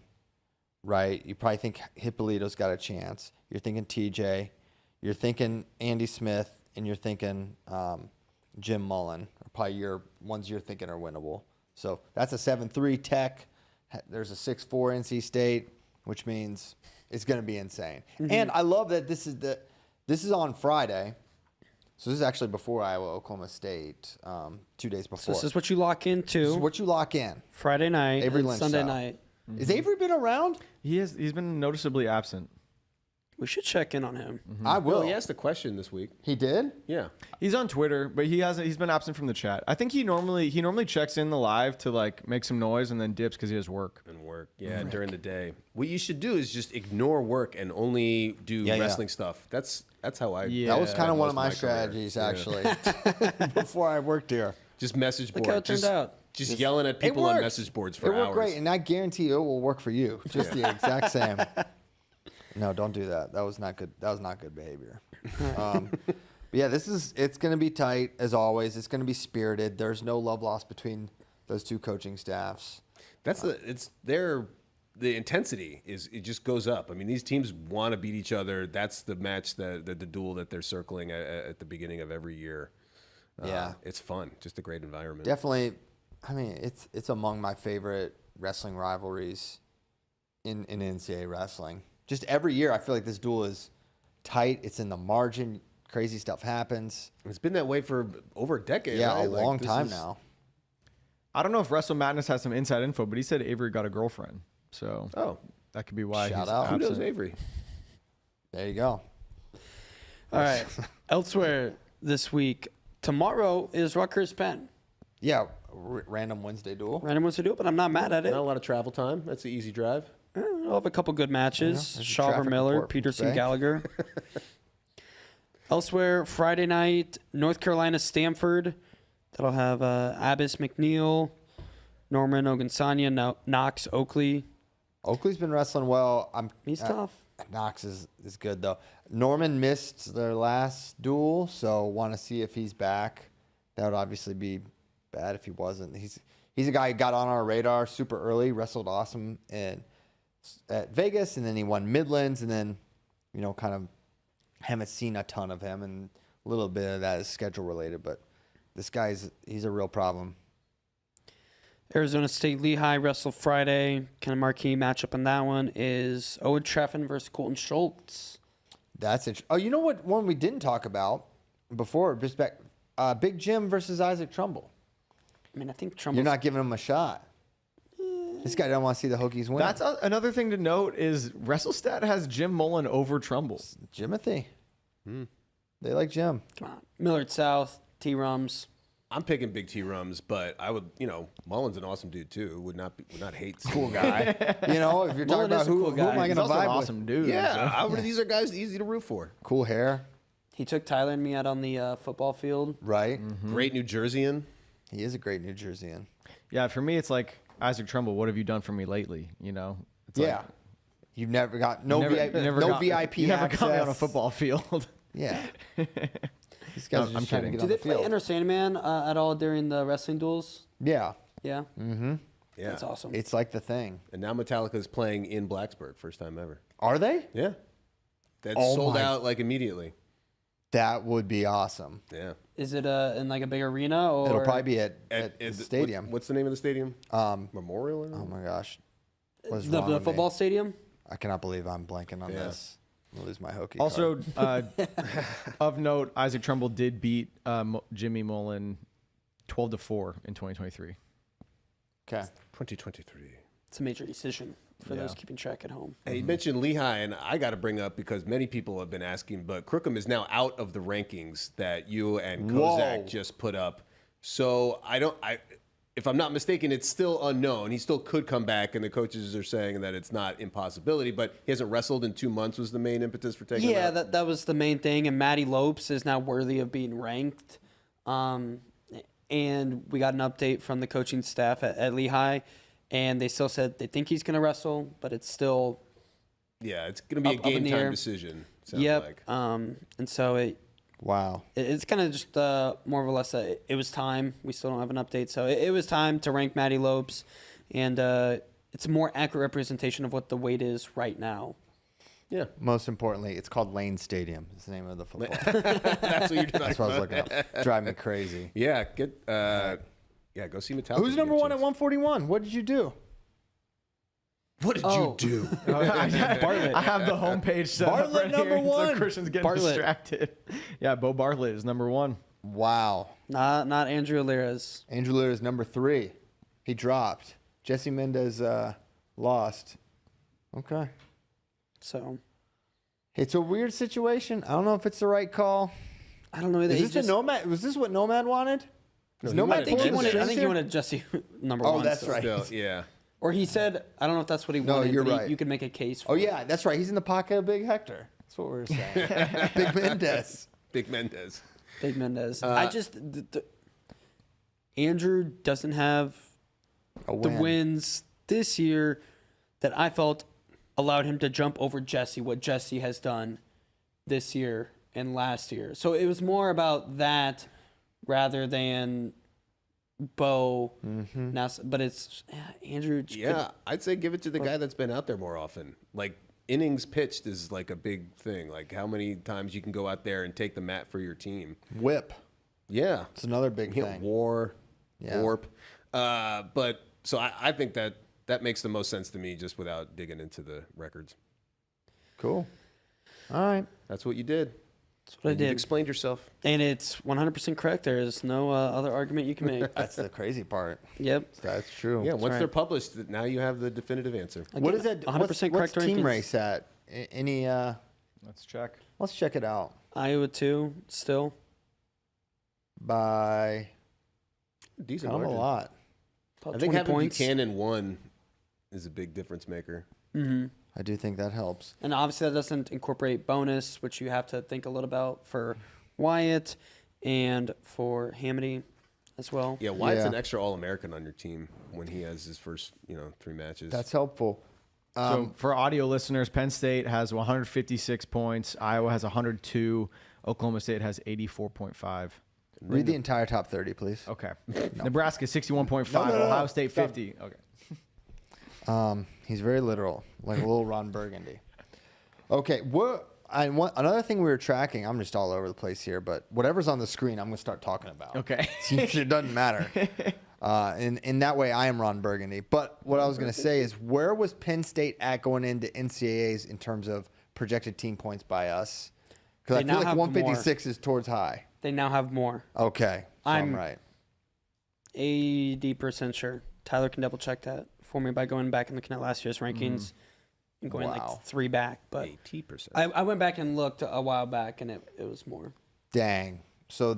right? You probably think Hippolito's got a chance. You're thinking TJ. you're thinking Andy Smith, and you're thinking Jim Mullen. Are probably your ones you're thinking are winnable. So that's a 7-3 Tech. There's a 6-4 NC State, which means it's going to be insane. And I love that this is on Friday. So this is actually before Iowa, Oklahoma State, 2 days before.
So this is what you lock into.
This is what you lock in.
Friday night
Avery
and
Lynch
Sunday
style.
night.
Is Avery been around?
He's been noticeably absent.
We should check in on him.
I will.
Well, he asked a question this week.
He did?
Yeah.
He's on Twitter, but he's been absent from the chat. I think he normally checks in the live to like make some noise and then dips because he has work.
And work. Yeah, during the day. What you should do is just ignore work and only do wrestling stuff. That's how I.
Yeah.
That was kind of one of my
most of my career.
strategies, actually, before I worked here.
Just message board.
Look how it turned out.
Just yelling at people on message boards for
hours. It worked
hours.
great, and I guarantee you it will work for you. Just the exact same. No, don't do that. That was not good. That was not good behavior. But yeah, it's going to be tight as always. It's going to be spirited. There's no love lost between those two coaching staffs.
The intensity it just goes up. I mean, these teams want to beat each other. That's the match the duel that they're circling at the beginning of every year.
Yeah,
it's fun. Just a great environment.
Definitely. I mean, it's among my favorite wrestling rivalries in NCAA wrestling. Just every year, I feel like this duel is tight. It's in the margin. Crazy stuff happens.
It's been that way for over a decade.
Yeah,
right?
a long time now.
I don't know if Wrestle Madness has some inside info, but he said Avery got a girlfriend, so that could be why
Shout
he's
out.
absent.
Who knows Avery?
There you go.
All right. Elsewhere this week, tomorrow is Rutgers Penn.
Yeah, random Wednesday duel.
Random wants to do it, but I'm not mad at it.
Not a lot of travel time. That's an easy drive.
I'll have a couple good matches.
there's a
Shaver
traffic
Miller,
report from
Peterson
today.
Gallagher. Elsewhere, Friday night, North Carolina Stanford. That'll have Abbas McNeil, Norman Ogunsanya, Knox Oakley.
Oakley's been wrestling well.
He's tough.
Knox is good though. Norman missed their last duel, so want to see if he's back. That would obviously be bad if he wasn't. He's a guy who got on our radar super early, wrestled awesome at Vegas, and then he won Midlands, and then kind of haven't seen a ton of him, and a little bit of that is schedule related, but this he's a real problem.
Arizona State Lehigh wrestle Friday. Kind of marquee matchup on that one is Owen Treffin versus Colton Schultz.
That's it. Oh, you know what one we didn't talk about before? Just back, Big Jim versus Isaac Trumbull.
I mean, I think Trumbull's...
You're not giving him a shot. This guy doesn't want to see the Hokies win.
That's another thing to note is WrestleStat has Jim Mullen over Trumbull.
Jimothy. They like Jim.
Come on. Millard South, T-Rums.
I'm picking Big T Rums, but I would, Mullen's an awesome dude too. Would not hate.
Cool guy. If you're talking
Mullen
about
is a
who
cool
am
guy.
I going
He's
to
also
vibe
an
with?
awesome dude.
Yeah, these are guys easy to root for.
Cool hair.
He took Tyler and me out on the football field.
Right.
Great New Jerseyan.
He is a great New Jerseyan.
Yeah, for me, it's like Isaac Trumbull. What have you done for me this It's
Yeah.
like,
You've never got no
never
VIP
You never
access.
got me on a football field.
Yeah. These guys are
I'm
just trying to
kidding.
get
Do
on
they
the
play
field.
Enter Sandman at all during the wrestling duels?
Yeah.
Yeah?
Yeah,
That's awesome.
It's like the thing.
And now Metallica is playing in Blacksburg, first time ever.
Are they?
Yeah, that's
Oh
sold
my-
out like immediately.
That would be awesome.
Yeah,
Is it in like a big arena or?
It'll probably be at the stadium.
What's the name of the stadium? Memorial. Or
Oh my gosh. What's
the
wrong with me?
football stadium?
I cannot believe I'm blanking on this. I'm going to lose my Hokie
Also,
card.
of note, Isaac Trumbull did beat Jimmy Mullen 12-4 in 2023.
Okay.
2023.
It's a major decision for
Yeah.
those keeping track at home.
Hey, you mentioned Lehigh, and I got to bring up because many people have been asking, but Crookham is now out of the rankings that you and Kozak
Whoa.
just put up. So if I'm not mistaken, it's still unknown. He still could come back, and the coaches are saying that it's not impossibility, but he hasn't wrestled in 2 months was the main impetus for taking him
Yeah,
out.
that was the main thing. And Matty Lopes is now worthy of being ranked. And we got an update from the coaching staff at Lehigh, and they still said they think he's going to wrestle, but it's still
Yeah, it's going to be
Up
a
in
game
the
time
air.
decision. Sounds
yep.
like.
And so
Wow.
it's kind of just more or less it was time. We still don't have an update, so it was time to rank Matty Lopes, and it's a more accurate representation of what the weight is right now.
Yeah.
Most importantly, it's called Lane Stadium. Is the name of the football.
That's what you're talking
That's what I was
about.
looking up. Drive me crazy.
Yeah, go see Metallica.
Who's number one at 141? What did you do?
What did
Oh.
you do?
Bartlett.
I have the homepage set
Bartlett
up right
number
here,
one.
so Christian's getting
Bartlett.
distracted. Yeah, Bo Bartlett is number 1.
Wow.
Not Andrew Lira's.
Andrew Lear is number 3. He dropped. Jesse Mendez lost. Okay.
So
It's a weird situation. I don't know if it's the right call.
I don't know. He
Is this
just-
the Nomad? Was this what Nomad wanted? Was
he
Nomad
wanted
I think he
pulling the
wanted. I
strings
think he
here?
wanted Jesse number
Oh,
one.
that's
still.
right.
Still, yeah.
Or he said, I don't know if that's what he
No,
wanted.
you're
but
right.
you could make a case for
Oh
it.
yeah, that's right. He's in the pocket of Big Hector. That's what we were saying. Big Mendez.
Big Mendez.
Big Mendez. Andrew doesn't have
A
the
win.
wins this year that I felt allowed him to jump over Jesse, what Jesse has done this year and last year. So it was more about that rather than Bo. Now, but it's Andrew.
Yeah, I'd say give it to the guy that's been out there more often. Like innings pitched is like a big thing. Like how many times you can go out there and take the mat for your team.
Whip.
Yeah,
It's another big thing.
war,
Yeah.
warp. But so I think that makes the most sense to me just without digging into the records.
Cool. All right.
That's what you did.
That's what I
You've
did.
explained yourself.
And it's 100% correct. There is no other argument you can make.
That's the crazy part.
Yep.
That's true.
Yeah, once
right.
they're published, now you have the definitive answer.
What is that?
100%
What's
correct
team
rankings.
race at? Any?
Let's check.
Let's check it out.
Iowa 2 still.
By
Decent
kind of a
margin.
lot.
About
I think
20
having
points.
Buchanan 1 is a big difference maker.
I do think that helps.
And obviously that doesn't incorporate bonus, which you have to think a little about for Wyatt and for Hamity as well.
Yeah, Wyatt's
Yeah.
an extra All-American on your team when he has his first, 3 matches.
That's helpful.
So for audio listeners, Penn State has 156 points. Iowa has 102. Oklahoma State has 84.5.
Read the entire top 30, please.
Okay. Nebraska 61.5.
No.
Ohio State
Stop.
50. Okay.
He's very literal, like a little Ron Burgundy. Okay, another thing we were tracking. I'm just all over the place here, but whatever's on the screen, I'm gonna start talking about.
Okay.
It doesn't matter. In that way, I am Ron Burgundy. But what I was gonna say is, where was Penn State at going into NCAAs in terms of projected team points by us? Because I
They
feel
now
like
have
156 is towards high.
They now have more.
Okay, so I'm
I'm-
right.
80% sure. Tyler can double check that for me by going back and looking at last year's rankings and going
Wow.
like 3 back. But
80%.
I went back and looked a while back and it was more.
Dang. So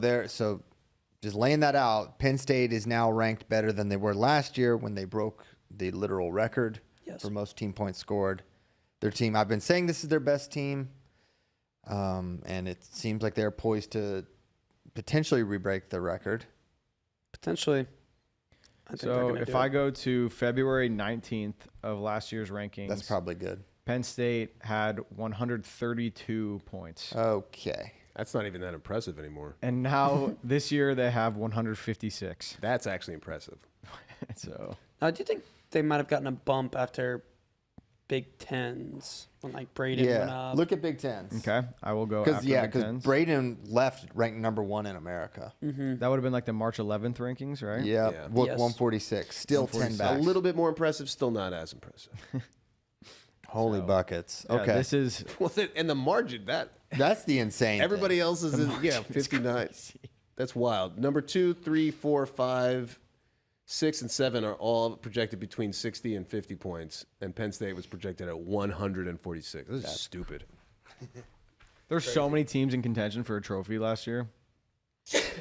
just laying that out, Penn State is now ranked better than they were last year when they broke the literal record
Yes.
for most team points scored. Their team, I've been saying this is their best team, and it seems like they're poised to potentially re-break the record.
Potentially. I think they're
So
gonna
if
do
I
it.
go to February 19th of last year's rankings,
That's probably good.
Penn State had 132 points.
Okay.
That's not even that impressive anymore.
And now this year they have 156.
That's actually impressive.
So
Do you think they might have gotten a bump after Big Tens when like Braden went
Yeah.
up?
Look at Big Tens.
okay, I will go
Because
after Big
because
Tens.
Braden left ranked number 1 in America.
That would have been like the March 11th rankings, right?
Yeah.
Yeah.
Yes.
146. Still 10
A
back.
little bit more impressive, still not as impressive.
Holy buckets.
Yeah,
Okay.
this is
Well, and the margin,
That's the insane thing.
everybody else is, 59. That's wild. Number 2, 3, 4, 5, 6, and 7 are all projected between 60 and 50 points, and Penn State was projected at 146. This is stupid.
there's so many teams in contention for a trophy last year.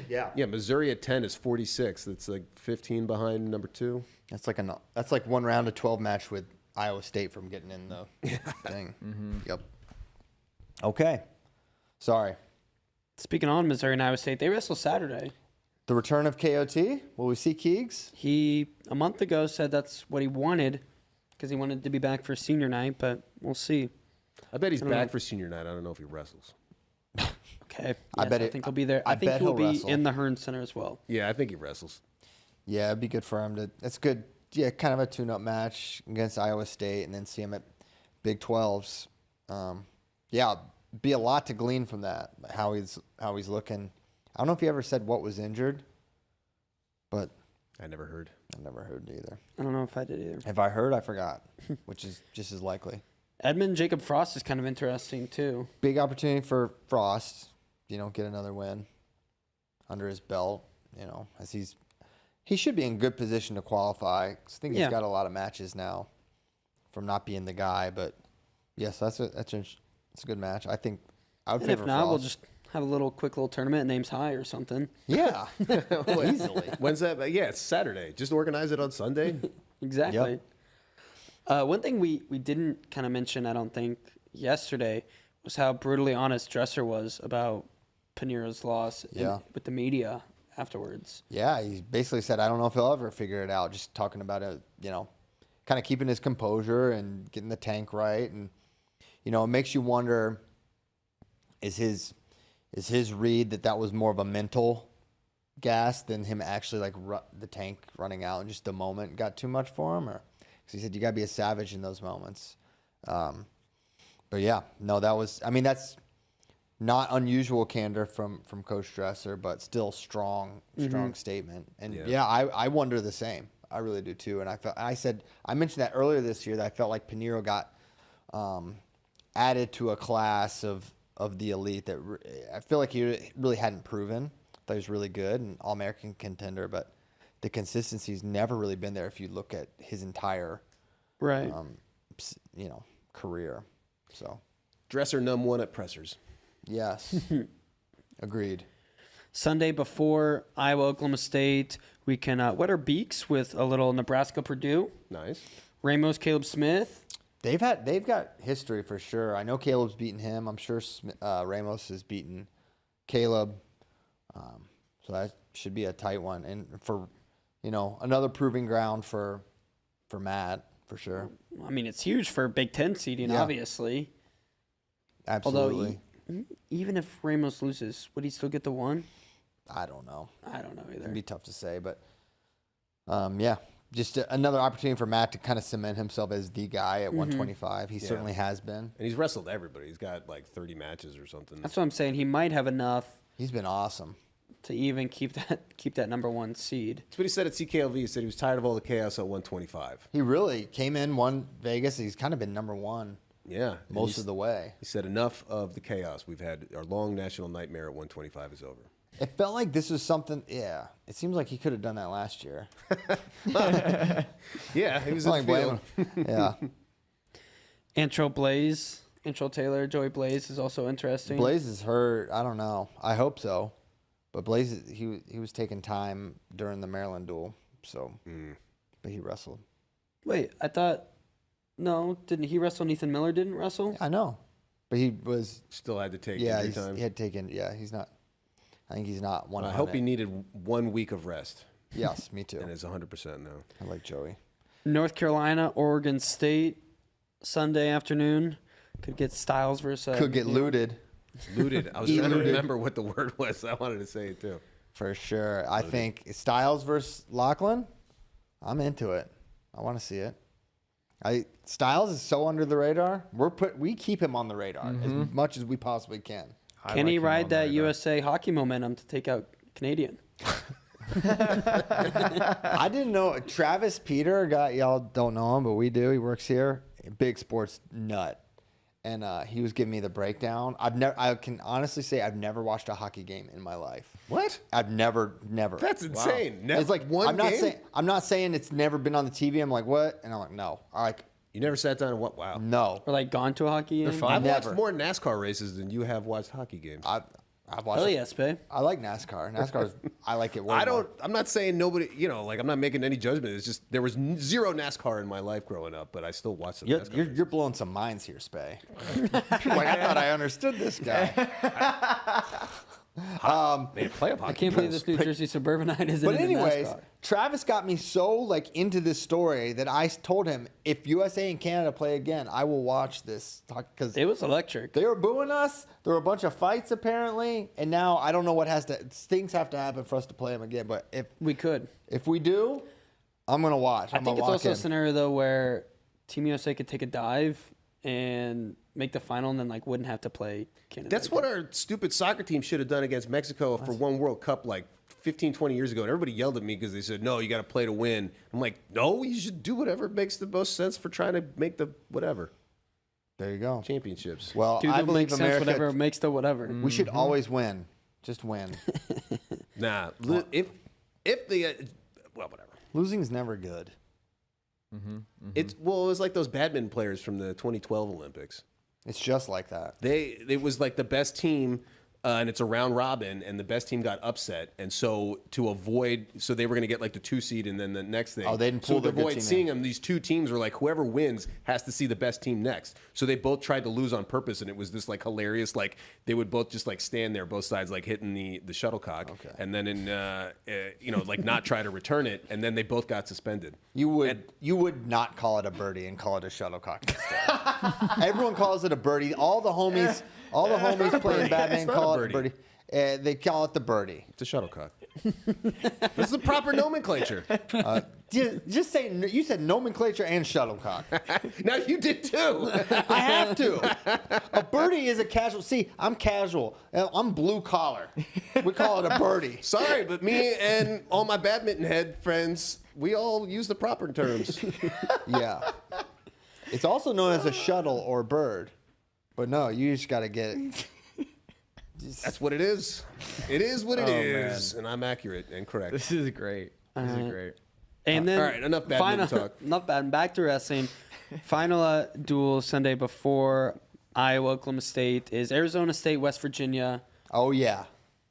Yeah.
Yeah, Missouri at 10 is 46. That's like 15 behind number 2.
That's like one round of 12 match with Iowa State from getting in the thing. Yep. Okay. Sorry.
Speaking on Missouri and Iowa State, they wrestle Saturday.
The return of KOT. Will we see Keegs?
He a month ago said that's what he wanted because he wanted to be back for senior night, but we'll see.
I bet he's
I don't
back
know.
for senior night. I don't know if he wrestles.
Okay.
I
Yes,
bet
I
it-
think he'll be there.
I
I think
bet
he'll
he'll
be
wrestle.
in the Hearn Center as well.
Yeah, I think he wrestles.
Yeah, it'd be good for him to. It's good. Yeah, kind of a tune-up match against Iowa State, and then see him at Big 12s. Yeah, be a lot to glean from that. How he's looking. I don't know if he ever said what was injured, but
I never heard.
I never heard either.
I don't know if I did either.
If I heard, I forgot, which is just as likely.
Edmund Jacob Frost is kind of interesting too.
Big opportunity for Frost, get another win under his belt, as he should be in good position to qualify. I think he's got a lot of matches now from not being the guy, but yes, that's a good match. I think I would
And
favor
if not,
Frost.
we'll just have a quick little tournament, names high or something.
Yeah, easily.
When's that? Yeah, it's Saturday. Just organize it on Sunday.
Exactly. One thing we didn't kind of mention, I don't think, yesterday was how brutally honest Dresser was about Panero's loss with the media afterwards.
Yeah, he basically said, I don't know if he'll ever figure it out, just talking about it, kind of keeping his composure and getting the tank right. And, it makes you wonder, is his read that was more of a mental gas than him actually the tank running out and just the moment got too much for him? Or because he said you got to be a savage in those moments. But yeah, no, that's not unusual candor from Coach Dresser, but still strong statement. And I wonder the same. I really do too. And I mentioned that earlier this year that I felt like Panero got added to a class of the elite that I feel like he really hadn't proven. I thought he was really good and All-American contender, but the consistency's never really been there if you look at his entire career. So
Dresser #1 at pressers.
yes, agreed.
Sunday before Iowa Oklahoma State, we can wet our beaks with a little Nebraska Purdue.
Nice.
Ramos Caleb Smith.
They've got history for sure. I know Caleb's beaten him. I'm sure Ramos has beaten Caleb. So that should be a tight one. And for, another proving ground for Matt, for sure.
I mean, it's huge for Big Ten seeding, obviously.
Absolutely.
Although, even if Ramos loses, would he still get the one?
I don't know.
I don't know either.
It'd be tough to say, but just another opportunity for Matt to kind of cement himself as the guy at 125. He certainly has been.
And he's wrestled everybody. He's got 30 matches or something.
That's what I'm saying. He might have enough
He's been awesome.
to even keep that #1 seed.
That's what he said at CKLV. He said he was tired of all the chaos at 125.
He really came in, won Vegas. He's kind of been #1 most of the way.
He said enough of the chaos. We've had our long national nightmare at 125 is over.
It felt like this was something, it seems like he could have done that last year.
Yeah, he was
Like
in the field.
Yeah.
Antro Taylor, Joey Blaze is also interesting.
Blaze is hurt. I don't know. I hope so. But Blaze, he was taking time during the Maryland duel, so but he wrestled.
Wait, I thought didn't he wrestle? Nathan Miller didn't wrestle?
I know, but he was
Still had to take
injury
time.
he had taken. Yeah, he's not. I think he's not one.
I hope he needed 1 week of rest.
Yes, me too.
And it's 100% now.
I like Joey.
North Carolina, Oregon State, Sunday afternoon. Could get Styles versus.
Could get looted
Looted. I was trying to remember what the word was. I wanted to say it too.
for sure. I think Styles versus Lachlan. I'm into it. I want to see it. Styles is so under the radar. We keep him on the radar as much as we possibly can.
Can he ride that USA hockey momentum to take out Canadian?
I didn't know Travis Peter, y'all don't know him, but we do. He works here. Big sports nut. And he was giving me the breakdown. I can honestly say I've never watched a hockey game in my life.
What?
I've never.
That's insane.
It's like
one game?
I'm not saying it's never been on the TV. I'm like, what? And I'm like, no.
You never sat down and what? Wow.
No.
Or gone to a hockey game?
I've
Never.
watched more NASCAR races than you have watched hockey games.
I've watched.
Hell yes, babe.
I like NASCAR. I like it way more.
I'm not saying nobody, I'm not making any judgment. It's just there was zero NASCAR in my life growing up, but I still watched some NASCAR.
You're blowing some minds here, Spay. I thought I understood this guy.
Man, playoff hockey.
I can't believe this New Jersey suburbanite isn't
But
into
anyways,
NASCAR.
Travis got me so into this story that I told him if USA and Canada play again, I will watch this because
It was electric.
they were booing us. There were a bunch of fights apparently, and now I don't know what things have to happen for us to play them again. But if we do, I'm gonna watch.
I think it's also a scenario though where Team USA could take a dive and make the final, and then like wouldn't have to play Canada.
That's what our stupid soccer team should have done against Mexico for one World Cup like 15, 20 years ago. And everybody yelled at me because they said, no, you got to play to win. I'm like, no, you should do whatever makes the most sense for trying to make the whatever.
There you go.
Championships.
Well,
Dude,
I
it
believe
makes sense,
America.
whatever makes the whatever.
We should always win. Just win.
Nah, if the well, whatever.
Losing's never good.
It was like those badminton players from the 2012 Olympics.
It's just like that.
It was like the best team, and it's a round robin, and the best team got upset, and so so they were going to get like the 2 seed, and then the next thing.
Oh, they didn't pull
so
the
to
good
avoid
team
seeing
in.
them, these 2 teams were like, whoever wins has to see the best team next. So they both tried to lose on purpose, and it was this like hilarious, like they would both just like stand there, both sides like hitting the shuttlecock, and then like not try to return it, and then they both got suspended.
You would not call it a birdie and call it a shuttlecock instead. Everyone calls it a birdie. All the homies playing badminton
not
call
a
it a birdie. They call it the birdie.
It's a shuttlecock. This is the proper nomenclature.
Just say you said nomenclature and shuttlecock.
Now you did too.
I have to. A birdie is a casual. See, I'm casual. I'm blue collar. We call it a birdie.
Sorry, but me and all my badminton head friends, we all use the proper terms.
Yeah. It's also known as a shuttle or bird. But no, you just got to get it.
That's what it is. It is what it is, and I'm accurate and correct.
This is great. This is great.
And then
all right, enough badminton talk.
Enough badminton. Back to wrestling. Final duel Sunday before Iowa, Oklahoma State is Arizona State, West Virginia.
Oh, yeah.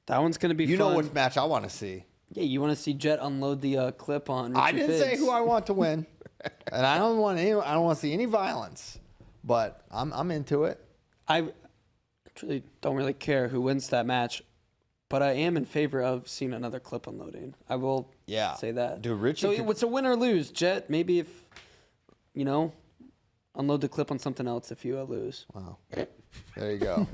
That one's gonna be
You
fun.
know which match I want to see.
Yeah, you want to see Jet unload the clip on Richie
I didn't say
Fitz.
who I want to win. And I don't want to see any violence. But I'm into it.
I actually don't really care who wins that match, but I am in favor of seeing another clip unloading. I will say that.
Dude, Richie
So
could-
it's a win or lose. Jet, maybe if, unload the clip on something else if you lose.
Wow. There you go.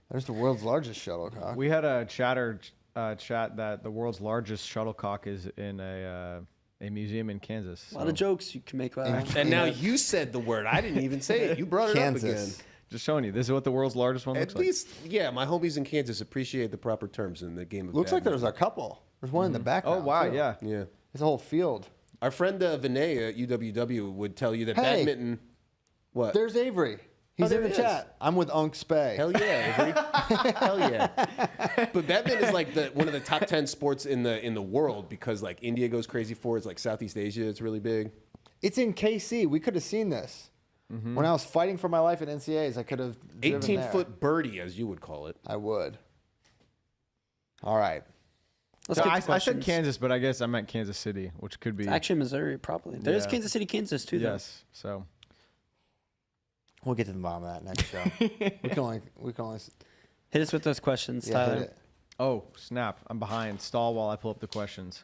There's the world's largest shuttlecock.
We had a chat that the world's largest shuttlecock is in a museum in Kansas.
A lot of jokes you can make about that.
And now you said the word. I didn't even say it. You brought it up again.
Kansas.
Just showing you. This is what the world's largest one looks
At least, yeah, my homies in Kansas appreciate the proper terms in the game of
Looks like
badminton.
there's a couple. There's one in the
like.
background.
Oh wow,
too.
yeah.
Yeah.
There's a whole field.
Our friend Vinay at UWW would tell you that
Hey.
badminton... What?
There's Avery. He's
there
in the
he is.
chat. I'm with Unc Spay.
Hell yeah, Avery. Hell yeah. But badminton is like one of the top 10 sports in the world because like India goes crazy for it. It's like Southeast Asia. It's really big.
It's in KC. We could have seen this. When I was fighting for my life at NCAAs, I could have driven
18-foot birdie, as you would call it.
I would. All right.
Let's
So
get to
I said
questions.
Kansas, but I guess I meant Kansas City, which could be
Actually, Missouri, probably. There's
Yeah.
Kansas City, Kansas, too, though.
yes. So
We'll get to the bottom of that next show. we can only
Hit us with those questions,
hit
Tyler.
it.
oh snap, I'm behind. Stall while I pull up the questions.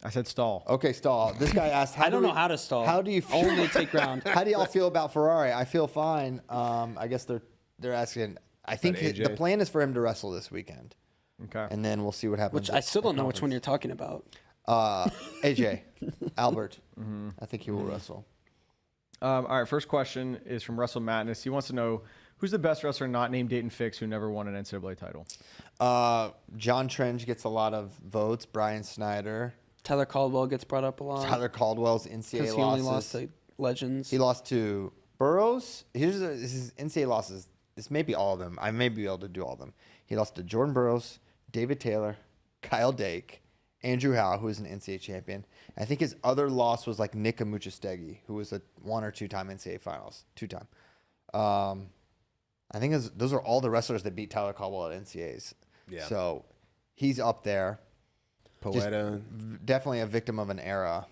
I said stall.
Okay, stall. This guy asked,
I don't know how to stall.
How do you feel?
Only take ground.
How do y'all feel about Ferrari? I feel fine. I guess they're asking. I think
AJ?
the plan is for him to wrestle this weekend,
Okay.
and then we'll see what happens.
Which I still don't know which one you're talking about.
AJ, Albert.
Mm-hmm.
I think he will wrestle.
All right, first question is from Russell Madness. He wants to know who's the best wrestler not named Dayton Fix who never won an NCAA title.
John Trench gets a lot of votes. Brian Snyder.
Tyler Caldwell gets brought up a lot.
Tyler Caldwell's
Because
NCAA
he only
losses.
lost to Legends.
He lost to Burroughs. His NCAA losses. This may be all of them. I may be able to do all of them. He lost to Jordan Burroughs, David Taylor, Kyle Dake, Andrew Howe, who is an NCAA champion. I think his other loss was like Nick Amuchastegui, who was a 1 or 2 time NCAA finals. 2-time. I think those are all the wrestlers that beat Tyler Caldwell at NCAAs.
Yeah.
So he's up there.
Poeta.
Definitely a victim of an era.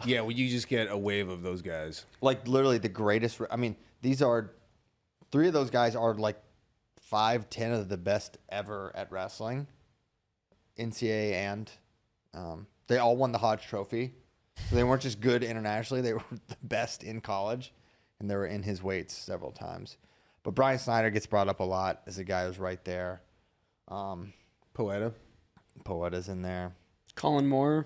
Yeah, well, you just get a wave of those guys.
Like literally the greatest. I mean, these are 3 of those guys are like 5-10 of the best ever at wrestling. NCAA and they all won the Hodge Trophy. So they weren't just good internationally; they were the best in college, and they were in his weights several times. But Brian Snyder gets brought up a lot as a guy who's right there.
Poeta.
Poeta's in there.
Colin Moore.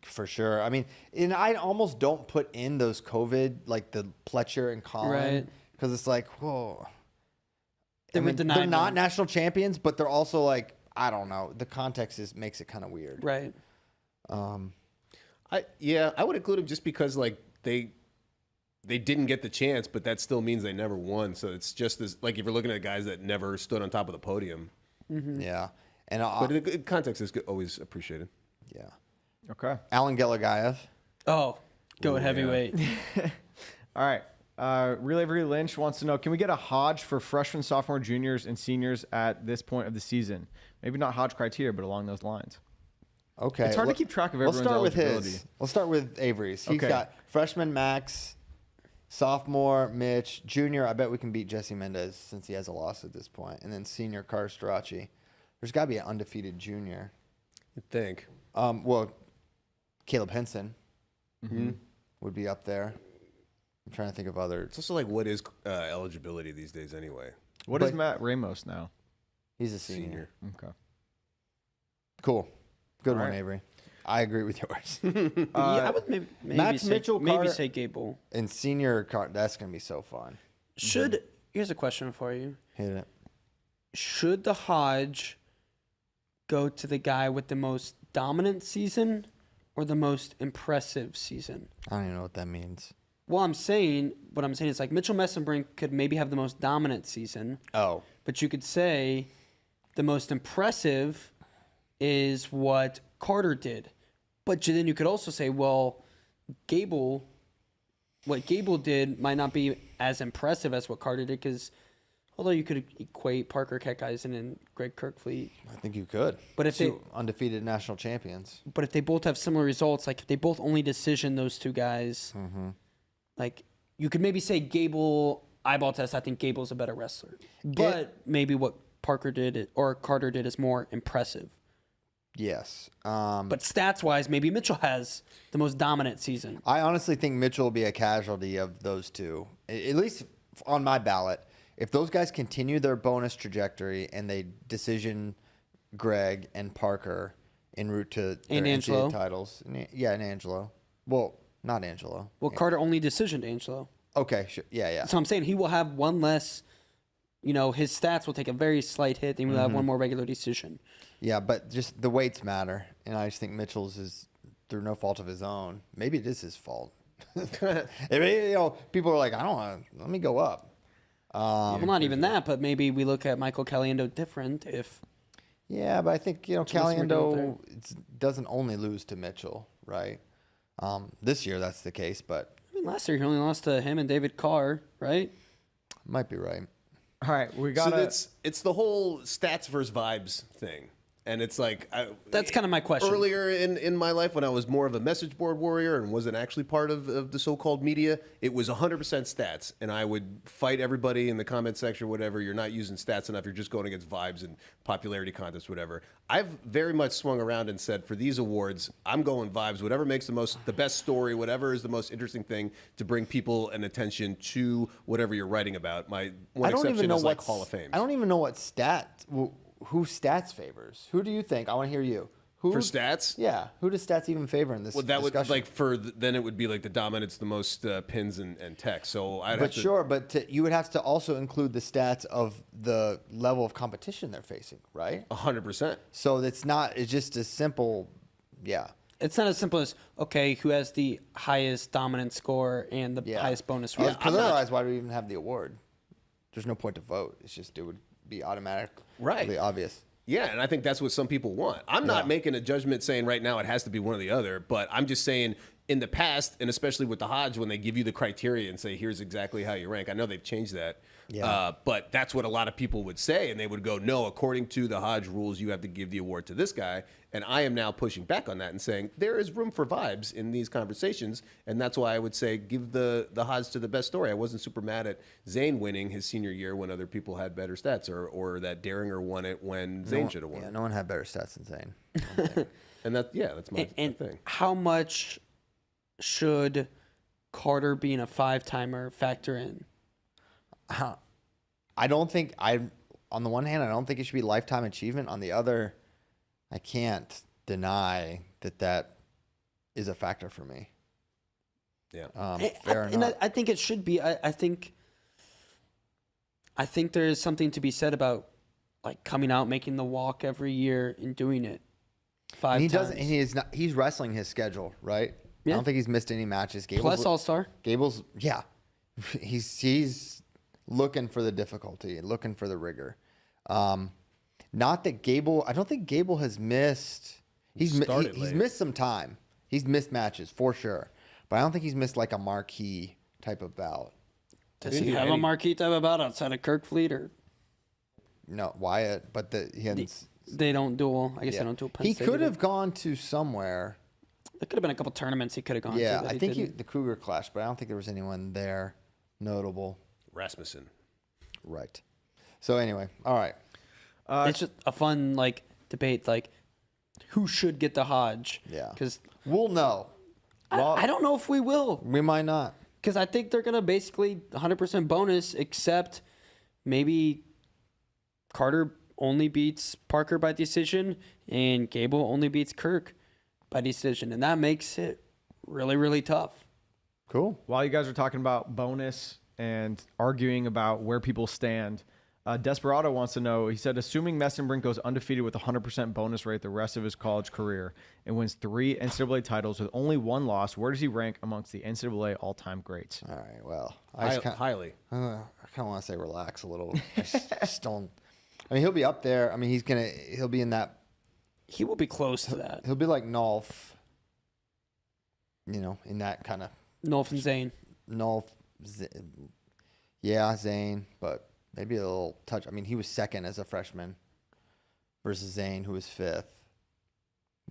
For sure. I mean, and I almost don't put in those COVID, like the Pletcher and Collin,
Right.
because it's like, whoa.
They
I
were
mean,
denied
they're not
one.
national champions, but they're also like, I don't know. The context makes it kind of weird.
Right.
I would include them just because like they didn't get the chance, but that still means they never won. So it's just as like if you're looking at guys that never stood on top of the podium.
Yeah. And
But the context is always appreciated.
yeah.
Okay.
Alan Gelagayev.
Oh, go
Ooh,
heavyweight.
All right. Real Avery Lynch wants to know, can we get a Hodge for freshmen, sophomore, juniors, and seniors at this point of the season? Maybe not Hodge criteria, but along those lines.
Okay.
It's hard to keep track of
Let's
everyone's
start with
eligibility.
his. Let's start with Avery's. He's
Okay.
got freshman Max, sophomore Mitch, junior. I bet we can beat Jesse Mendez since he has a loss at this point, and then senior Carter Strachey. There's got to be an undefeated junior.
I think.
Well, Caleb Henson would be up there. I'm trying to think of
It's
others.
also like what is eligibility these days anyway?
What is
But-
Matt Ramos now?
He's a senior.
Okay.
Cool. Good
All
one,
right.
Avery. I agree with yours.
Yeah, I would maybe
Max
say,
Mitchell,
maybe
Carter-
say Gable.
And senior Carter, that's going to be so fun.
Should here's a question for you.
Hit it.
Should the Hodge go to the guy with the most dominant season or the most impressive season?
I don't even know what that means.
Well, what I'm saying is like Mitchell Messenbrink could maybe have the most dominant season,
Oh.
but you could say the most impressive is what Carter did. But then you could also say, well, what Gable did might not be as impressive as what Carter did, because although you could equate Parker Keckeisen and Greg Kirkfleet,
I think you could.
But if
Two undefeated national champions.
but if they both have similar results, like if they both only decision those two guys, like you could maybe say Gable eyeball test. I think Gable's a better wrestler, but maybe what Parker did or Carter did is more impressive.
Yes.
But stats wise, maybe Mitchell has the most dominant season.
I honestly think Mitchell will be a casualty of those two, at least on my ballot. If those guys continue their bonus trajectory and they decision Greg and Parker en route to their
And Angelo.
NCAA titles. Yeah, and Angelo. Well, not Angelo.
Well, Carter only decisioned Angelo.
Okay, sure. Yeah.
So I'm saying he will have one less. His stats will take a very slight hit, and he will have one more regular decision.
Yeah, but just the weights matter. And I just think Mitchell's is through no fault of his own. Maybe it is his fault. People are like, I don't want to, let me go up.
Well, not even that, but maybe we look at Michael Caliendo different if.
Yeah, but I think,
we're doing
Caliendo doesn't only lose to Mitchell, right? This year that's the case, but
I mean, last year he only lost to him and David Carr, right?
might be right.
All right. We got
So it's the whole stats versus vibes thing. And it's like
That's kind of my question.
earlier in my life when I was more of a message board warrior and wasn't actually part of the so-called media, it was 100% stats. And I would fight everybody in the comment section, whatever. You're not using stats enough. You're just going against vibes and popularity contests, whatever. I've very much swung around and said, for these awards, I'm going vibes. Whatever makes the best story, whatever is the most interesting thing to bring people and attention to whatever you're writing about. My one
I don't even
exception
know
is like
what
Hall of Fame.
I don't even know what who stats favors. Who do you think? I want to hear you. Who
For stats?
Yeah, who does stats even favor in this
Well, that
discussion?
would then it would be like the dominance, the most pins and text. So I'd have
But
to,
sure, you would have to also include the stats of the level of competition they're facing, right?
100%.
So it's just as simple, yeah.
It's not as simple as, okay, who has the highest dominant score and the
Yeah.
highest bonus
Because
rate.
otherwise, why do we even have the award? There's no point to vote. It's just it would be automatically
Right.
obvious.
Yeah, and I think that's what some people want. I'm not making a judgment saying right now it has to be one or the other, but I'm just saying in the past, and especially with the Hodge, when they give you the criteria and say, here's exactly how you rank. I know they've changed that.
Yeah.
But that's what a lot of people would say, and they would go, no, according to the Hodge rules, you have to give the award to this guy. And I am now pushing back on that and saying there is room for vibes in these conversations, and that's why I would say give the Hodge to the best story. I wasn't super mad at Zane winning his senior year when other people had better stats, or that Daringer won it when Zane should have won.
Yeah, no one had better stats than Zane. I don't think.
And that's my
And
thing.
how much should Carter being a five-timer factor in?
I don't think on the one hand, I don't think it should be lifetime achievement. On the other, I can't deny that is a factor for me.
Yeah.
Fair
and
enough.
I think it should be. I think there is something to be said about like coming out, making the walk every year, and doing it 5
And he
times.
doesn't. And he is not. He's wrestling his schedule, right?
Yeah.
I don't think he's missed any matches.
Plus All-Star.
Gable's, yeah, he's looking for the difficulty, looking for the rigor. Not that Gable. I don't think Gable has missed. He's missed some time. He's missed matches for sure, but I don't think he's missed like a marquee type of bout.
Does he have a marquee type of bout outside of Kirkfleet or?
No, Wyatt, but he hadn't.
They don't duel. I guess
Yeah.
they don't duel. Penn
He
State
could
either.
have gone to somewhere.
There could have been a couple tournaments he could have gone to.
Yeah,
that
I
he
think
didn't.
the Cougar Clash, but I don't think there was anyone there notable.
Rasmussen.
Right. So anyway, all right.
It's just a fun like debate, like who should get the Hodge.
Yeah.
Because
We'll know.
I don't know if we will.
We might not.
Because I think they're gonna basically 100% bonus, except maybe Carter only beats Parker by decision, and Gable only beats Kirk by decision, and that makes it really, really tough.
Cool.
While you guys are talking about bonus and arguing about where people stand, Desperado wants to know, he said, assuming Messenbrink goes undefeated with a 100% bonus rate the rest of his college career and wins 3 NCAA titles with only 1 loss, where does he rank amongst the NCAA all-time greats?
All right. Well, I
Highly.
kind of want to say relax a little. Just don't. I mean, he'll be up there. I mean, he'll be in that.
He will be close to that.
He'll be like Nolf. In that kind of
Nolf and Zane.
Nolf. Yeah, Zane, but maybe a little touch. I mean, he was second as a freshman versus Zane, who was 5th.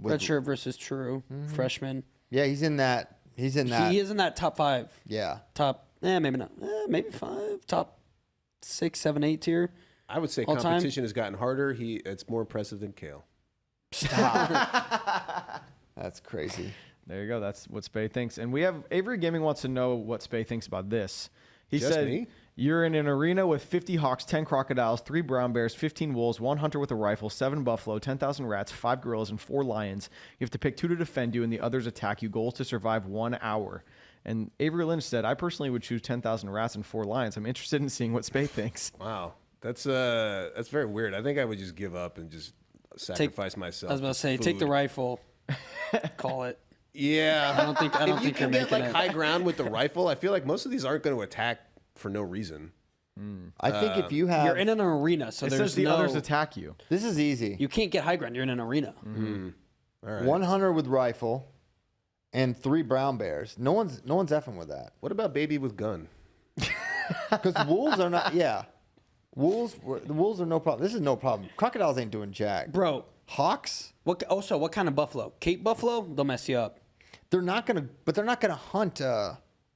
Redshirt versus true freshman.
Yeah, he's in that. He's in that.
He is in that top 5.
Yeah.
Top, maybe not. Maybe 5. Top 6, 7, 8 tier.
I would say
All time?
competition has gotten harder. It's more impressive than Kale.
Stop. That's crazy.
There you go. That's what Spay thinks. And we have Avery Gaming wants to know what Spay thinks about this. He
Just
said,
me?
You're in an arena with 50 hawks, 10 crocodiles, 3 brown bears, 15 wolves, 1 hunter with a rifle, 7 buffalo, 10,000 rats, 5 gorillas, and 4 lions. You have to pick 2 to defend you, and the others attack you. Goal is to survive 1 hour. And Avery Lynch said, I personally would choose 10,000 rats and 4 lions. I'm interested in seeing what Spay thinks.
Wow. That's very weird. I think I would just give up and just sacrifice myself.
I was about to say,
for
take the
food.
rifle. Call it.
Yeah.
I don't think
if you
you're
can
making
get like
it.
high ground with the rifle, I feel like most of these aren't going to attack for no reason.
I think if you have.
You're in an arena, so
It
there's
says the
no.
others attack you.
This is easy.
You can't get high ground. You're in an arena.
All right.
1 hunter with rifle and 3 brown bears. No one's effing with that.
What about baby with gun?
Because wolves are not. Yeah. The wolves are no problem. This is no problem. Crocodiles ain't doing jack.
Bro,
Hawks,
what kind of buffalo? Cape buffalo? They'll mess you up.
they're not gonna hunt.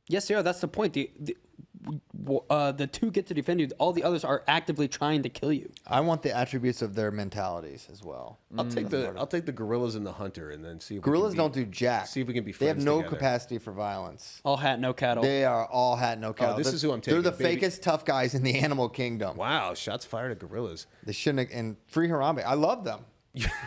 Yes, they are. That's the point. The 2 get to defend you. All the others are actively trying to kill you.
I want the attributes of their mentalities as well.
I'll take the gorillas and the hunter and then see if
Gorillas
we can
don't do jack.
see if we can be
They have
friends
no
together.
capacity for violence.
All hat, no cattle.
They are all hat, no cattle.
this is who I'm taking,
They're the
baby.
fakest tough guys in the animal kingdom.
Wow, shots fired at gorillas.
They shouldn't. And free Harambe, I love them.